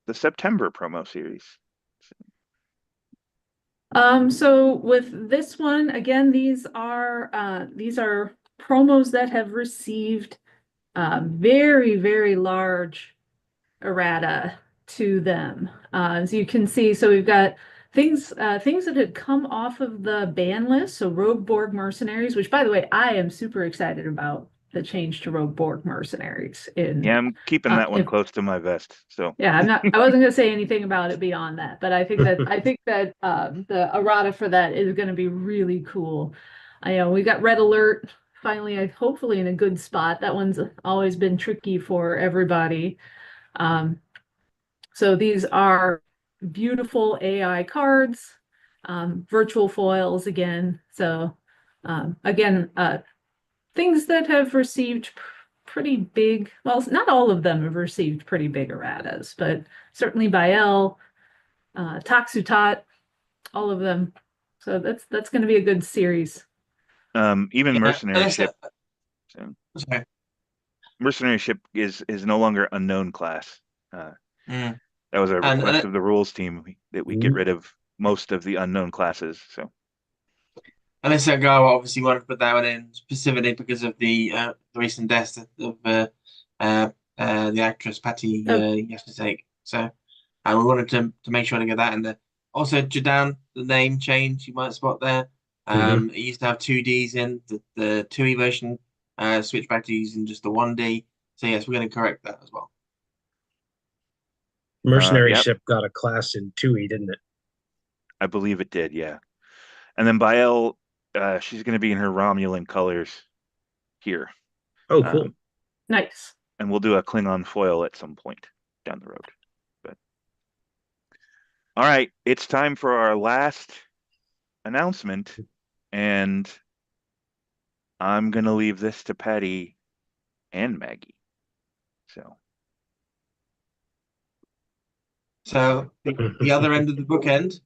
the September promo series? So with this one, again, these are promos that have received very, very large errata to them. As you can see, so we've got things that had come off of the ban list. So Rogue Borg Mercenaries, which by the way, I am super excited about the change to Rogue Borg Mercenaries. Yeah, I'm keeping that one close to my vest. So yeah, I wasn't gonna say anything about it beyond that, but I think that the errata for that is gonna be really cool. I know we got Red Alert finally, hopefully in a good spot. That one's always been tricky for everybody. So these are beautiful AI cards, virtual foils again. So again, things that have received pretty big, well, not all of them have received pretty big erratas, but certainly Bael, Taxutat, all of them. So that's going to be a good series. Even Mercenary Ship. Sorry. Mercenary Ship is no longer unknown class. That was a request of the rules team that we get rid of most of the unknown classes. So, and so go obviously wanted to put that one in specifically because of the recent death of the actress Patty yesterday. So, we wanted to make sure to get that in there. Also, Showdown, the name change you might spot there. It used to have 2Ds in the 2E version, switch back to using just the 1D. So yes, we're going to correct that as well. Mercenary Ship got a class in 2E, didn't it? I believe it did, yeah. And then Bael, she's going to be in her Romulan colors here. Oh, cool. Nice. And we'll do a Klingon foil at some point down the road. But all right, it's time for our last announcement, and I'm going to leave this to Patty and Maggie. So the other end of the bookend,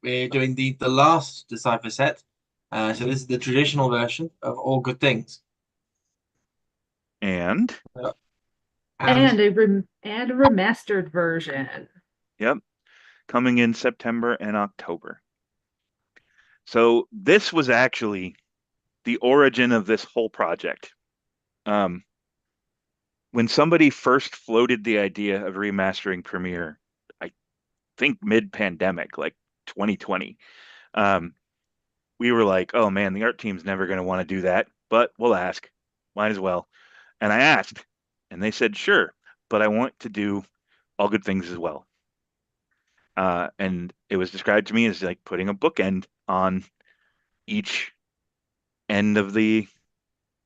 we're doing the last Decipher set. So this is the traditional version of All Good Things. And a remastered version. Yep. Coming in September and October. So this was actually the origin of this whole project. When somebody first floated the idea of remastering Premiere, I think mid-pandemic, like 2020, we were like, oh man, the art team's never going to want to do that, but we'll ask. Might as well. And I asked, and they said, sure, but I want to do All Good Things as well. And it was described to me as like putting a bookend on each end of the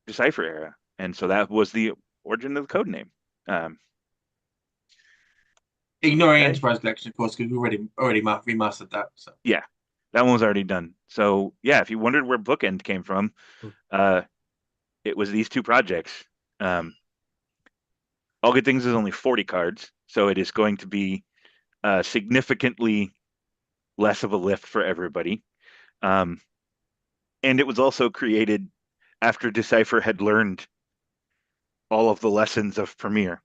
Decipher era. And so that was the origin of the code name. Ignoring Okay. Enterprise Collection, of course, because we already remastered that. So Yeah, that one was already done. So yeah, if you wondered where Bookend came from, it was these two projects. All Good Things is only 40 cards, so it is going to be significantly less of a lift for everybody. And it was also created after Decipher had learned all of the lessons of Premiere,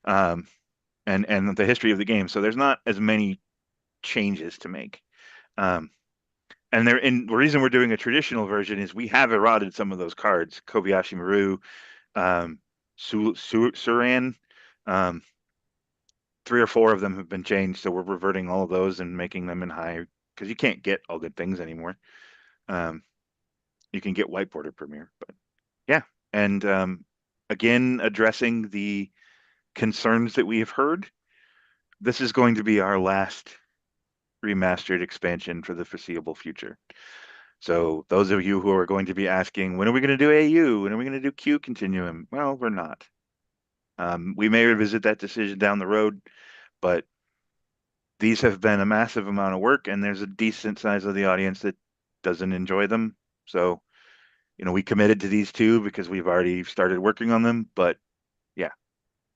and the history of the game. So there's not as many changes to make. And the reason we're doing a traditional version is we have eroded some of those cards. Kobayashi Maru, Suran, 3 or 4 of them have been changed, so we're reverting all of those and making them in high, because you can't get All Good Things anymore. You can get White Border Premiere, but yeah. And again, addressing the concerns that we have heard, this is going to be our last remastered expansion for the foreseeable future. So those of you who are going to be asking, when are we going to do AU? When are we going to do Q Continuum? Well, we're not. We may revisit that decision down the road, but these have been a massive amount of work, and there's a decent size of the audience that doesn't enjoy them. So, we committed to these two because we've already started working on them. But yeah,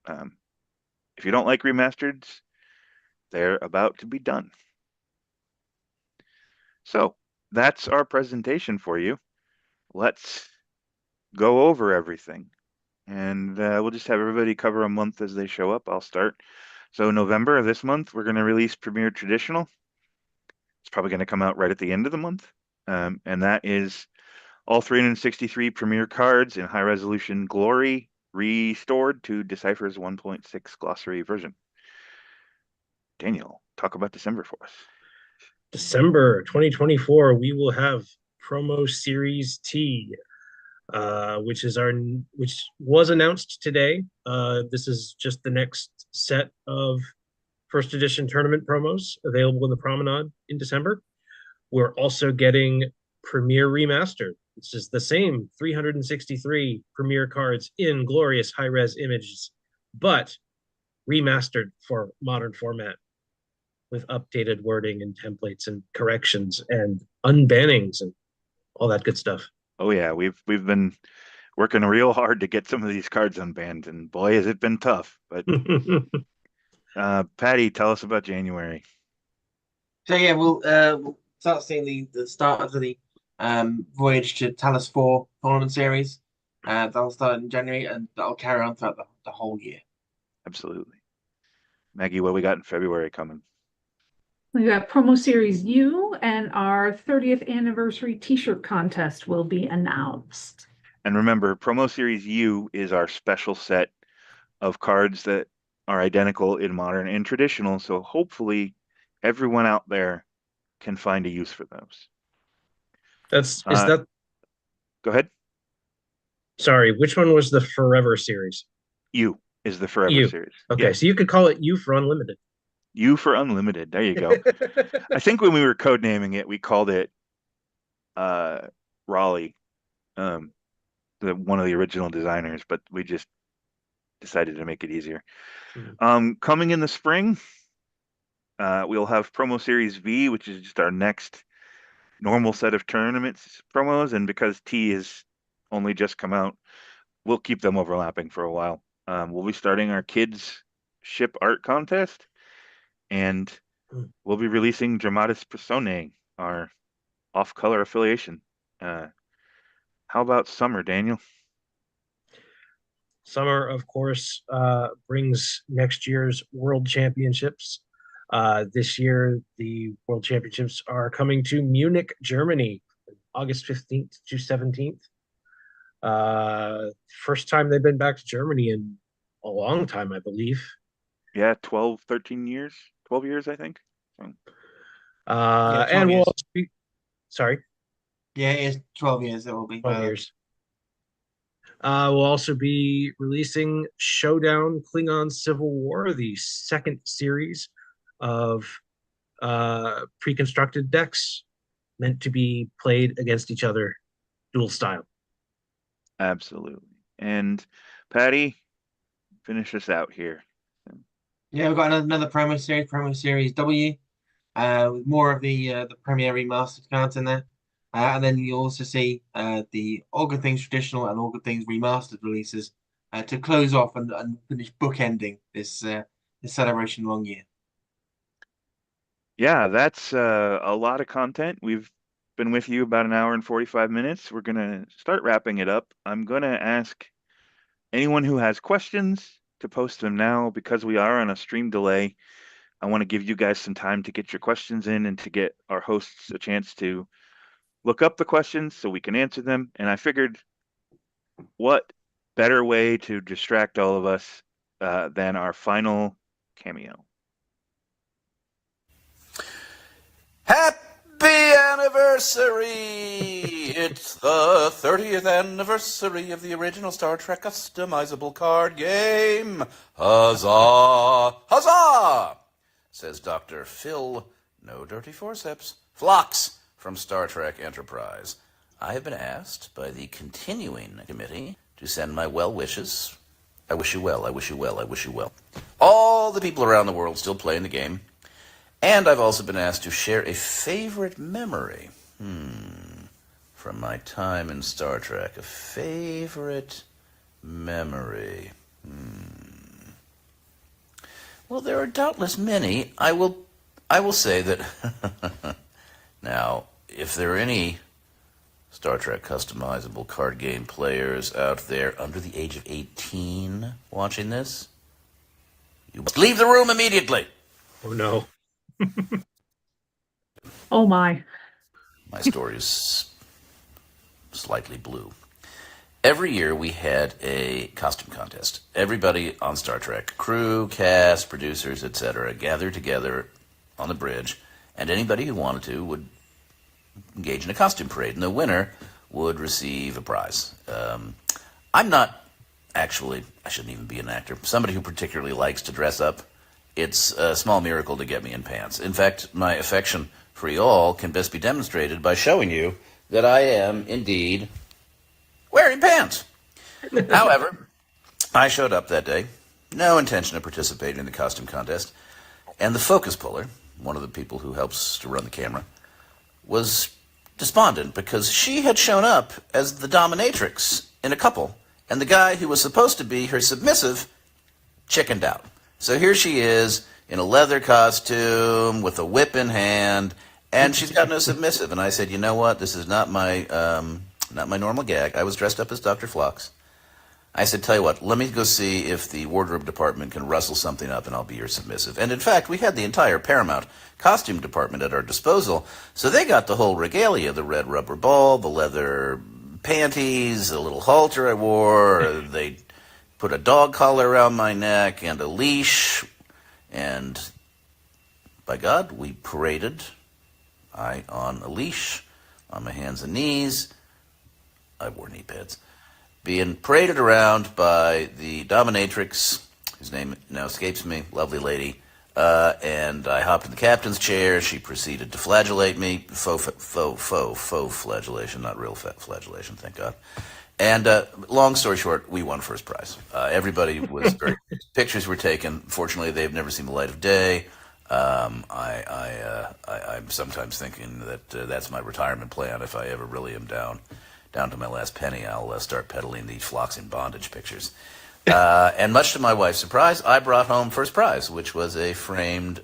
if you don't like remasters, they're about to be done. So that's our presentation for you. Let's go over everything. And we'll just have everybody cover a month as they show up. I'll start. So November of this month, we're going to release Premiere Traditional. It's probably going to come out right at the end of the month. And that is all 363 Premiere cards in high resolution glory restored to Decipher's 1.6 glossary version. Daniel, talk about December for us. December 2024, we will have Promo Series T, which was announced today. This is just the next set of first edition tournament promos available in the Promenade in December. We're also getting Premiere Remastered, which is the same 363 Premiere cards in glorious high-res images, but remastered for modern format with updated wording and templates and corrections and unbannings and all that good stuff. Oh yeah, we've been working real hard to get some of these cards unbanned, and boy, has it been tough. But Patty, tell us about January. So yeah, we'll start seeing the start of the Voyage to Talos 4 tournament series. That'll start in January, and that'll carry on throughout the whole year. Absolutely. Maggie, what we got in February coming? We got Promo Series U, and our 30th anniversary T-shirt contest will be announced. And remember, Promo Series U is our special set of cards that are identical in modern and traditional. So hopefully everyone out there can find a use for those. Is that? Go ahead. Sorry, which one was the Forever series? U is the Forever U. series. Okay, yeah. So you could call it U for Unlimited. U for Unlimited. There you go. I think when we were codenaming it, we called it Raleigh, one of the original designers, but we just decided to make it easier. Mm-hmm. Coming in the spring, we'll have Promo Series V, which is just our next normal set of tournaments promos, and because T has only just come out, we'll keep them overlapping for a while. We'll be starting our kids ship art contest, and we'll be releasing Dramatis Personae, our off-color affiliation. How about summer, Daniel? Summer, of course, brings next year's World Championships. This year, the World Championships are coming to Munich, Germany, August 15th to 17th. First time they've been back to Germany in a long time, I believe. Yeah, 12 years, I think. Yeah, and we'll also be, sorry. Yeah, it is 12 years. It will be 12 years. We'll also be releasing Showdown Klingon Civil War, the second series of pre-constructed decks meant to be played against each other, dual style. Absolutely. And Patty, finish us out here. Yeah, we've got another promo series W, with more of the Premiere remastered cards in there. And then you also see the All Good Things Traditional and All Good Things Remastered releases to close off and finish bookending this celebration long year. Yeah, that's a lot of content. We've been with you about an hour and 45 minutes. We're going to start wrapping it up. I'm going to ask anyone who has questions to post them now because we are on a stream delay. I want to give you guys some time to get your questions in and to get our hosts a chance to look up the questions so we can answer them. And I figured, what better way to distract all of us than our final cameo? Happy anniversary! It's the 30th anniversary of the original Star Trek customizable card game. Huzzah! Huzzah! Says Dr. Phil, no dirty forceps, Phlox from Star Trek Enterprise. I have been asked by the continuing committee to send my well wishes. I wish you well, I wish you well, I wish you well. All the people around the world still playing the game. And I've also been asked to share a favorite memory from my time in Star Trek. A favorite memory. Well, there are doubtless many. I will say that now, if there are any Star Trek customizable card game players out there under the age of 18 watching this, you must leave the room immediately. Oh no. Oh my. My story is slightly blue. Every year we had a costume contest. Everybody on Star Trek, crew, cast, producers, etc., gathered together on the bridge, and anybody who wanted to would engage in a costume parade, and the winner would receive a prize. I'm not actually, I shouldn't even be an actor, somebody who particularly likes to dress up. It's a small miracle to get me in pants. In fact, my affection for you all can best be demonstrated by showing you that I am indeed wearing pants. However, I showed up that day, no intention of participating in the costume contest, and the focus puller, one of the people who helps to run the camera, was despondent because she had shown up as the dominatrix in a couple, and the guy who was supposed to be her submissive chickened out. So here she is in a leather costume with a whip in hand, and she's got no submissive. And I said, you know what? This is not my normal gag. I was dressed up as Dr. Phlox. I said, tell you what, let me go see if the wardrobe department can rustle something up and I'll be your submissive. And in fact, we had the entire Paramount costume department at our disposal. So they got the whole regalia, the red rubber ball, the leather panties, the little halter I wore. They put a dog collar around my neck and a leash. And by God, we paraded. I on a leash, on my hands and knees. I wore knee pads. Being paraded around by the dominatrix, whose name now escapes me, lovely lady, and I hopped in the captain's chair. She proceeded to flagellate me, faux flagellation, not real flagellation, thank God. And long story short, we won first prize. Everybody was very pictures were taken. Fortunately, they've never seen the light of day. I'm sometimes thinking that that's my retirement plan. If I ever really am down to my last penny, I'll start peddling the Phlox in bondage pictures. And much to my wife's surprise, I brought home first prize, which was a framed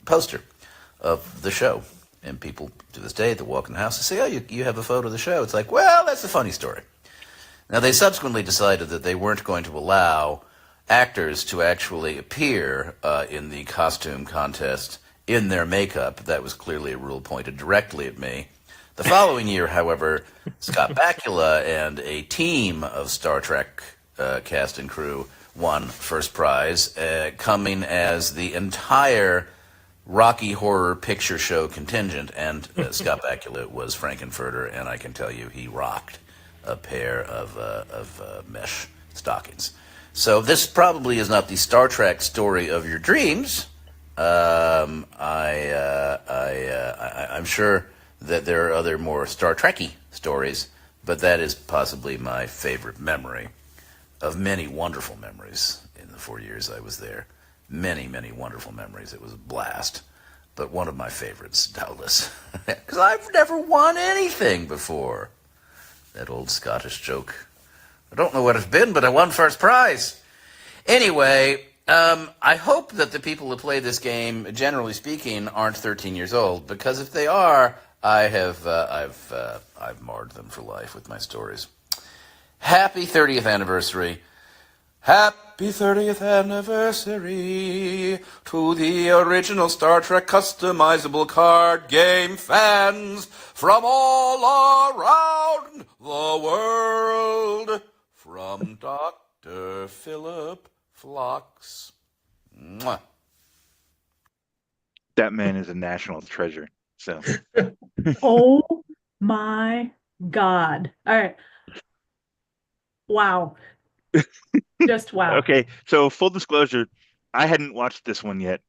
poster of the show. And people to this day that walk in the house, they say, oh, you have a photo of the show. It's like, well, that's a funny story. Now, they subsequently decided that they weren't going to allow actors to actually appear in the costume contest in their makeup. That was clearly a rule pointed directly at me. The following year, however, Scott Bakula and a team of Star Trek cast and crew won first prize, coming as the entire Rocky Horror Picture Show contingent, and Scott Bakula was Frankenfurter, and I can tell you he rocked a pair of mesh stockings. So this probably is not the Star Trek story of your dreams, I'm sure that there are other more Star Trekky stories, but that is possibly my favorite memory of many wonderful memories in the 4 years I was there. Many, many wonderful memories. It was a blast. But one of my favorites, doubtless. Because I've never won anything before. That old Scottish joke. I don't know what it's been, but I won first prize. Anyway, I hope that the people who play this game, generally speaking, aren't 13 years old, because if they are, I've marred them for life with my stories. Happy 30th anniversary. Happy 30th anniversary to the original Star Trek customizable card game fans from all around the world. From Dr. Philip Phlox. Mwah. That man is a national treasure. So Oh my God. All right. Wow. Just wow. okay, so full disclosure, I hadn't watched this one yet.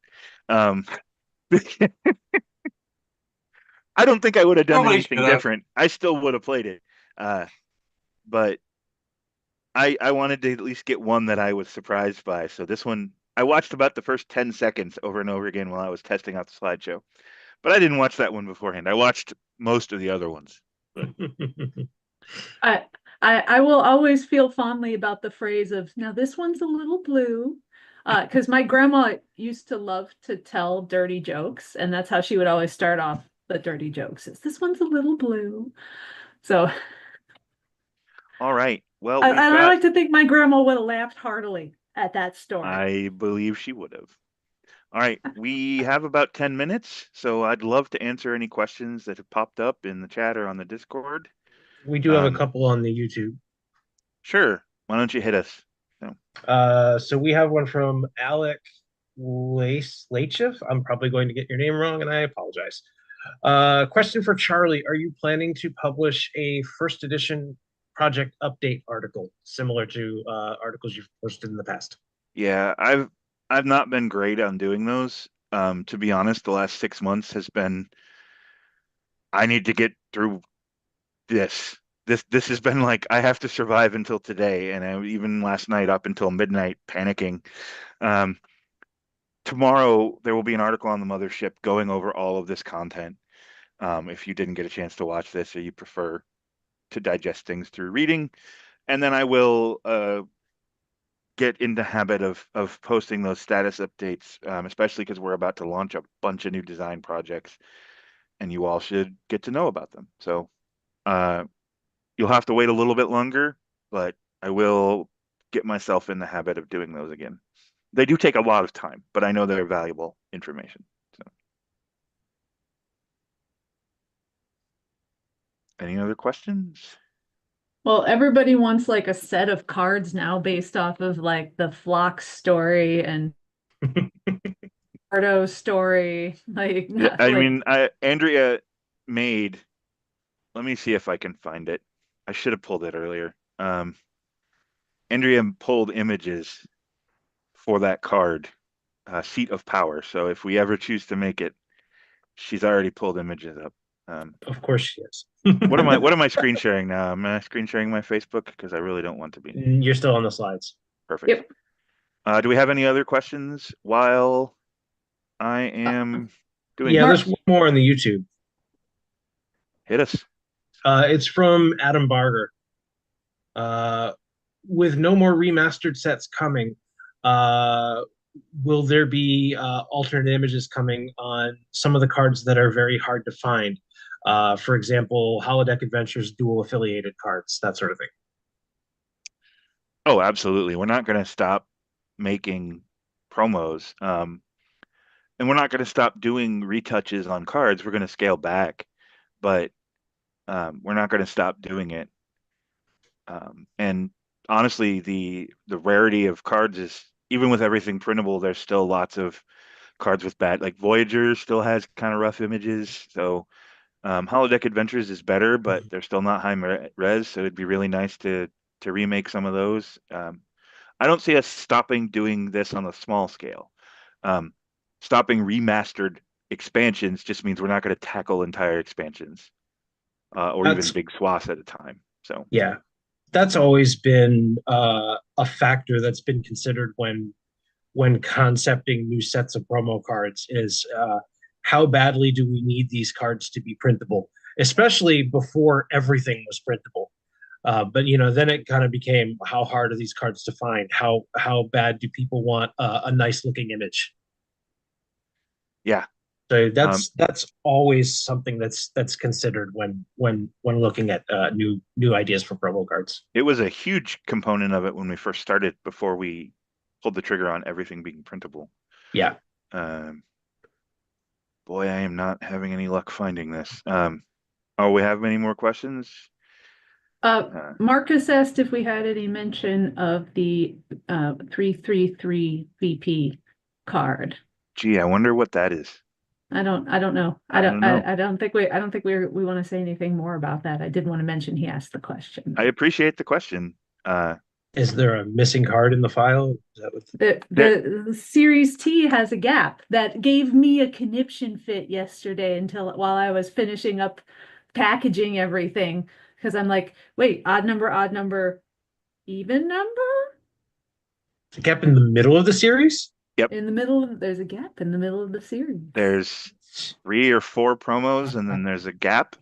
Um, I don't think I would have done Probably anything should have. different. I still would have played it. But I wanted to at least get one that I was surprised by. So this one, I watched about the first 10 seconds over and over again while I was testing out the slideshow. But I didn't watch that one beforehand. I watched most of the other ones. I I will always feel fondly about the phrase of now this one's a little blue. Because my grandma used to love to tell dirty jokes, and that's how she would always start off the dirty jokes. Is this one's a little blue? So All right. Well, I like to think my grandma would have laughed heartily at that story. I believe she would have. All right. We have about 10 minutes, so I'd love to answer any questions that have popped up in the chat or on the Discord. We do have a couple on the YouTube. Sure. Why don't you hit us? So we have one from Alec Lachev. I'm probably going to get your name wrong, and I apologize. Question for Charlie: are you planning to publish a first edition project update article similar to articles you've posted in the past? Yeah, I've not been great on doing those. To be honest, the last 6 months has been I need to get through this. This has been like I have to survive until today, and even last night up until midnight panicking. Um, Tomorrow there will be an article on the mothership going over all of this content. If you didn't get a chance to watch this or you prefer to digest things through reading, and then I will get in the habit of posting those status updates, especially because we're about to launch a bunch of new design projects, and you all should get to know about them. So you'll have to wait a little bit longer, but I will get myself in the habit of doing those again. They do take a lot of time, but I know they're valuable information. So, any other questions? Well, everybody wants like a set of cards now based off of like the Phlox story and Picardo story. Like, Yeah, I mean, Andrea made. Let me see if I can find it. I should have pulled it earlier. Andrea pulled images for that card, Seat of Power. So if we ever choose to make it, she's already pulled images up. Of course she is. What am I screen sharing now? Am I screen sharing my Facebook? Because I really don't want to be. You're still on the slides. Perfect. Yep. Do we have any other questions while I am doing Yeah, this? there's one more on the YouTube. Hit us. It's from Adam Barger. With no more remastered sets coming, will there be alternate images coming on some of the cards that are very hard to find? For example, Holodeck Adventures dual affiliated cards, that sort of thing. Oh, absolutely. We're not going to stop making promos. And we're not going to stop doing retouches on cards. We're going to scale back, but we're not going to stop doing it. And honestly, the rarity of cards is even with everything printable, there's still lots of cards with bad, like Voyager still has kind of rough images. So Holodeck Adventures is better, but they're still not high res. So it'd be really nice to remake some of those. I don't see us stopping doing this on a small scale. stopping remastered expansions just means we're not going to tackle entire expansions or even big swaths at a time. So yeah, that's always been a factor that's been considered when concepting new sets of promo cards is how badly do we need these cards to be printable, especially before everything was printable. But then it kind of became, how hard are these cards to find? How bad do people want a nice looking image? yeah, So that's always something that's considered when looking at new ideas for promo cards. it was a huge component of it when we first started before we pulled the trigger on everything being printable. Yeah. Boy, I am not having any luck finding this. Oh, we have any more questions? Marcus asked if we had any mention of the 333 VP card. Gee, I wonder what that is. I don't know. I don't know. I don't think we want to say anything more about that. I did want to mention he asked the question. I appreciate the question. Is there a missing card in the file? Is that what the Series T has a gap that gave me a conniption fit yesterday while I was finishing up packaging everything, because I'm like, wait, odd number, even number? a gap in the middle of the series? Yep. There's a gap in the middle of the series. There's 3 or 4 promos, and then there's a gap.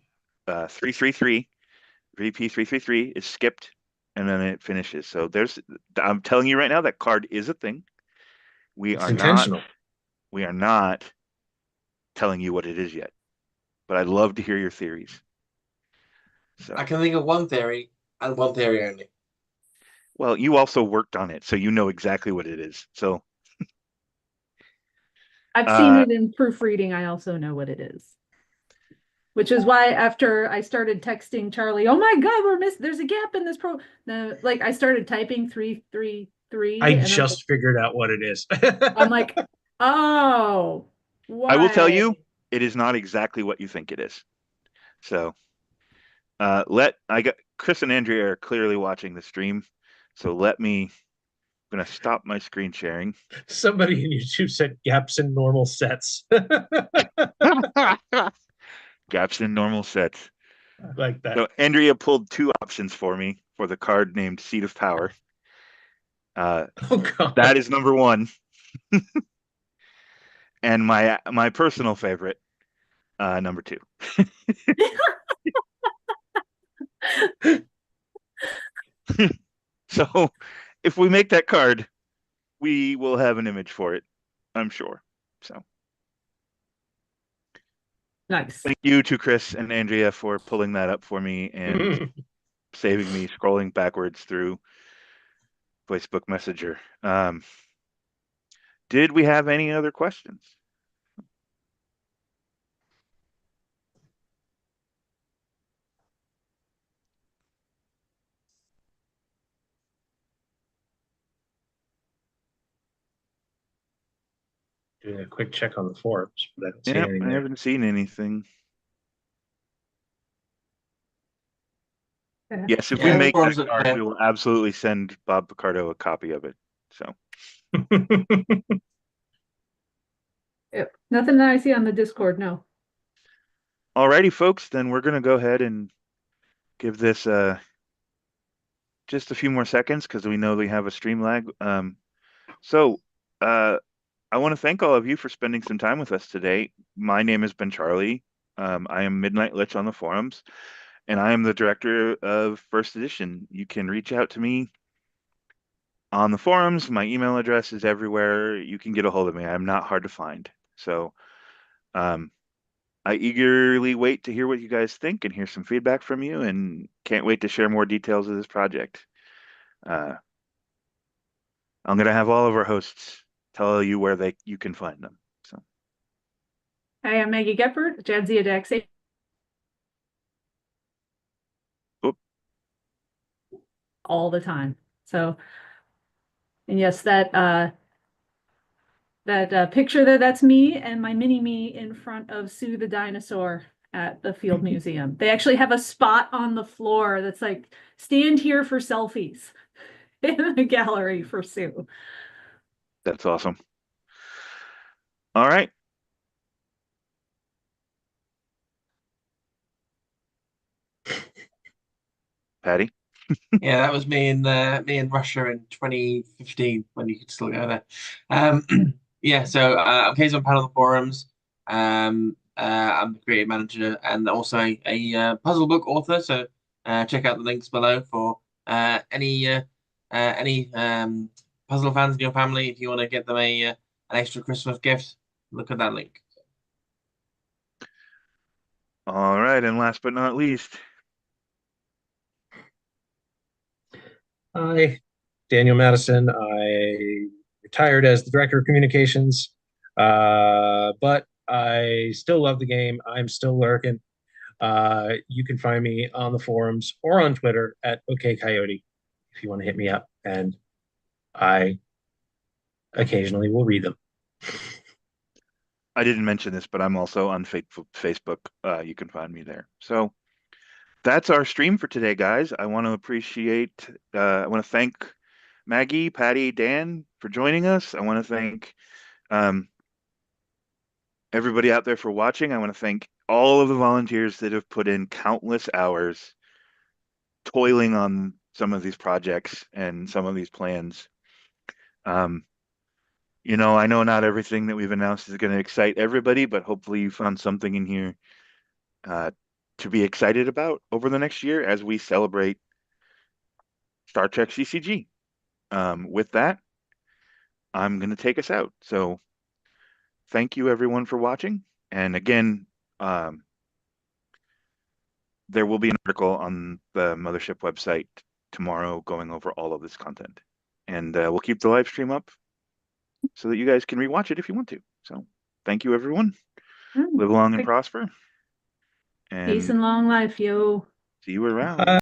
333, VP 333 is skipped, and then it finishes. So I'm telling you right now, that card is a thing. It's intentional. We are not telling you what it is yet, but I'd love to hear your theories. So I can think of one theory, and one theory only. Well, you also worked on it, so you know exactly what it is. So I've seen it in proofreading. I also know what it is. Which is why after I started texting Charlie, oh my God, there's a gap in this like I started typing 333. I just figured out what it is. I'm like, oh, why? I will tell you, it is not exactly what you think it is. So Chris and Andrea are clearly watching the stream. So I'm gonna stop my screen sharing. Somebody in YouTube said gaps in normal sets. Gaps in normal sets. I like that. So Andrea pulled 2 options for me for the card named Seat of Power. Oh God. That is number 1. And my personal favorite, number 2. So if we make that card, we will have an image for it, I'm sure. So nice. Thank you to Chris and Andrea for pulling that up for me and saving me scrolling backwards through Facebook Messenger. Did we have any other questions? Doing a quick check on the forums, but I don't see Yeah, anything I there. haven't seen anything. Yeah. Yes, if Yeah, we the make forums that are card, there. we will absolutely send Bob Picardo a copy of it. So Yep. Nothing that I see on the Discord, no. alrighty, folks, then we're gonna go ahead and give this just a few more seconds because we know we have a stream lag. I want to thank all of you for spending some time with us today. My name has been Charlie. I am Midnight Lich on the forums, and I am the director of First Edition. You can reach out to me on the forums. My email address is everywhere. You can get a hold of me. I'm not hard to find. So I eagerly wait to hear what you guys think and hear some feedback from you, and can't wait to share more details of this project. I'm going to have all of our hosts tell you where you can find them. So I am Maggie Geppert, Jadzia Dex 8. All the time. So, and yes, that picture that's me and my mini me in front of Sue the dinosaur at the Field Museum. They actually have a spot on the floor that's like, stand here for selfies in the gallery for Sue. that's awesome. All right. Patty? Yeah, that was me in Russia in 2015 when you could still go there. Yeah, so I'm Kay's on panel of the forums. I'm the creative manager and also a puzzle book author. So check out the links below for any puzzle fans in your family. If you want to get them an extra Christmas gift, look at that link. All right, and last but not least. Hi, Daniel Madison. I retired as the director of communications, but I still love the game. I'm still lurking. You can find me on the forums or on Twitter at OKCoyote if you want to hit me up, and I occasionally will read them. I didn't mention this, but I'm also on Facebook. You can find me there. So that's our stream for today, guys. I want to thank Maggie, Patty, Dan for joining us. I want to thank everybody out there for watching. I want to thank all of the volunteers that have put in countless hours toiling on some of these projects and some of these plans. I know not everything that we've announced is going to excite everybody, but hopefully you found something in here to be excited about over the next year as we celebrate Star Trek CCG. With that, I'm going to take us out. So thank you everyone for watching. And again, there will be an article on the Mothership website tomorrow going over all of this content. And we'll keep the live stream up so that you guys can rewatch it if you want to. So thank you, everyone. Live long and prosper. Peace And and long life, yo. see you around.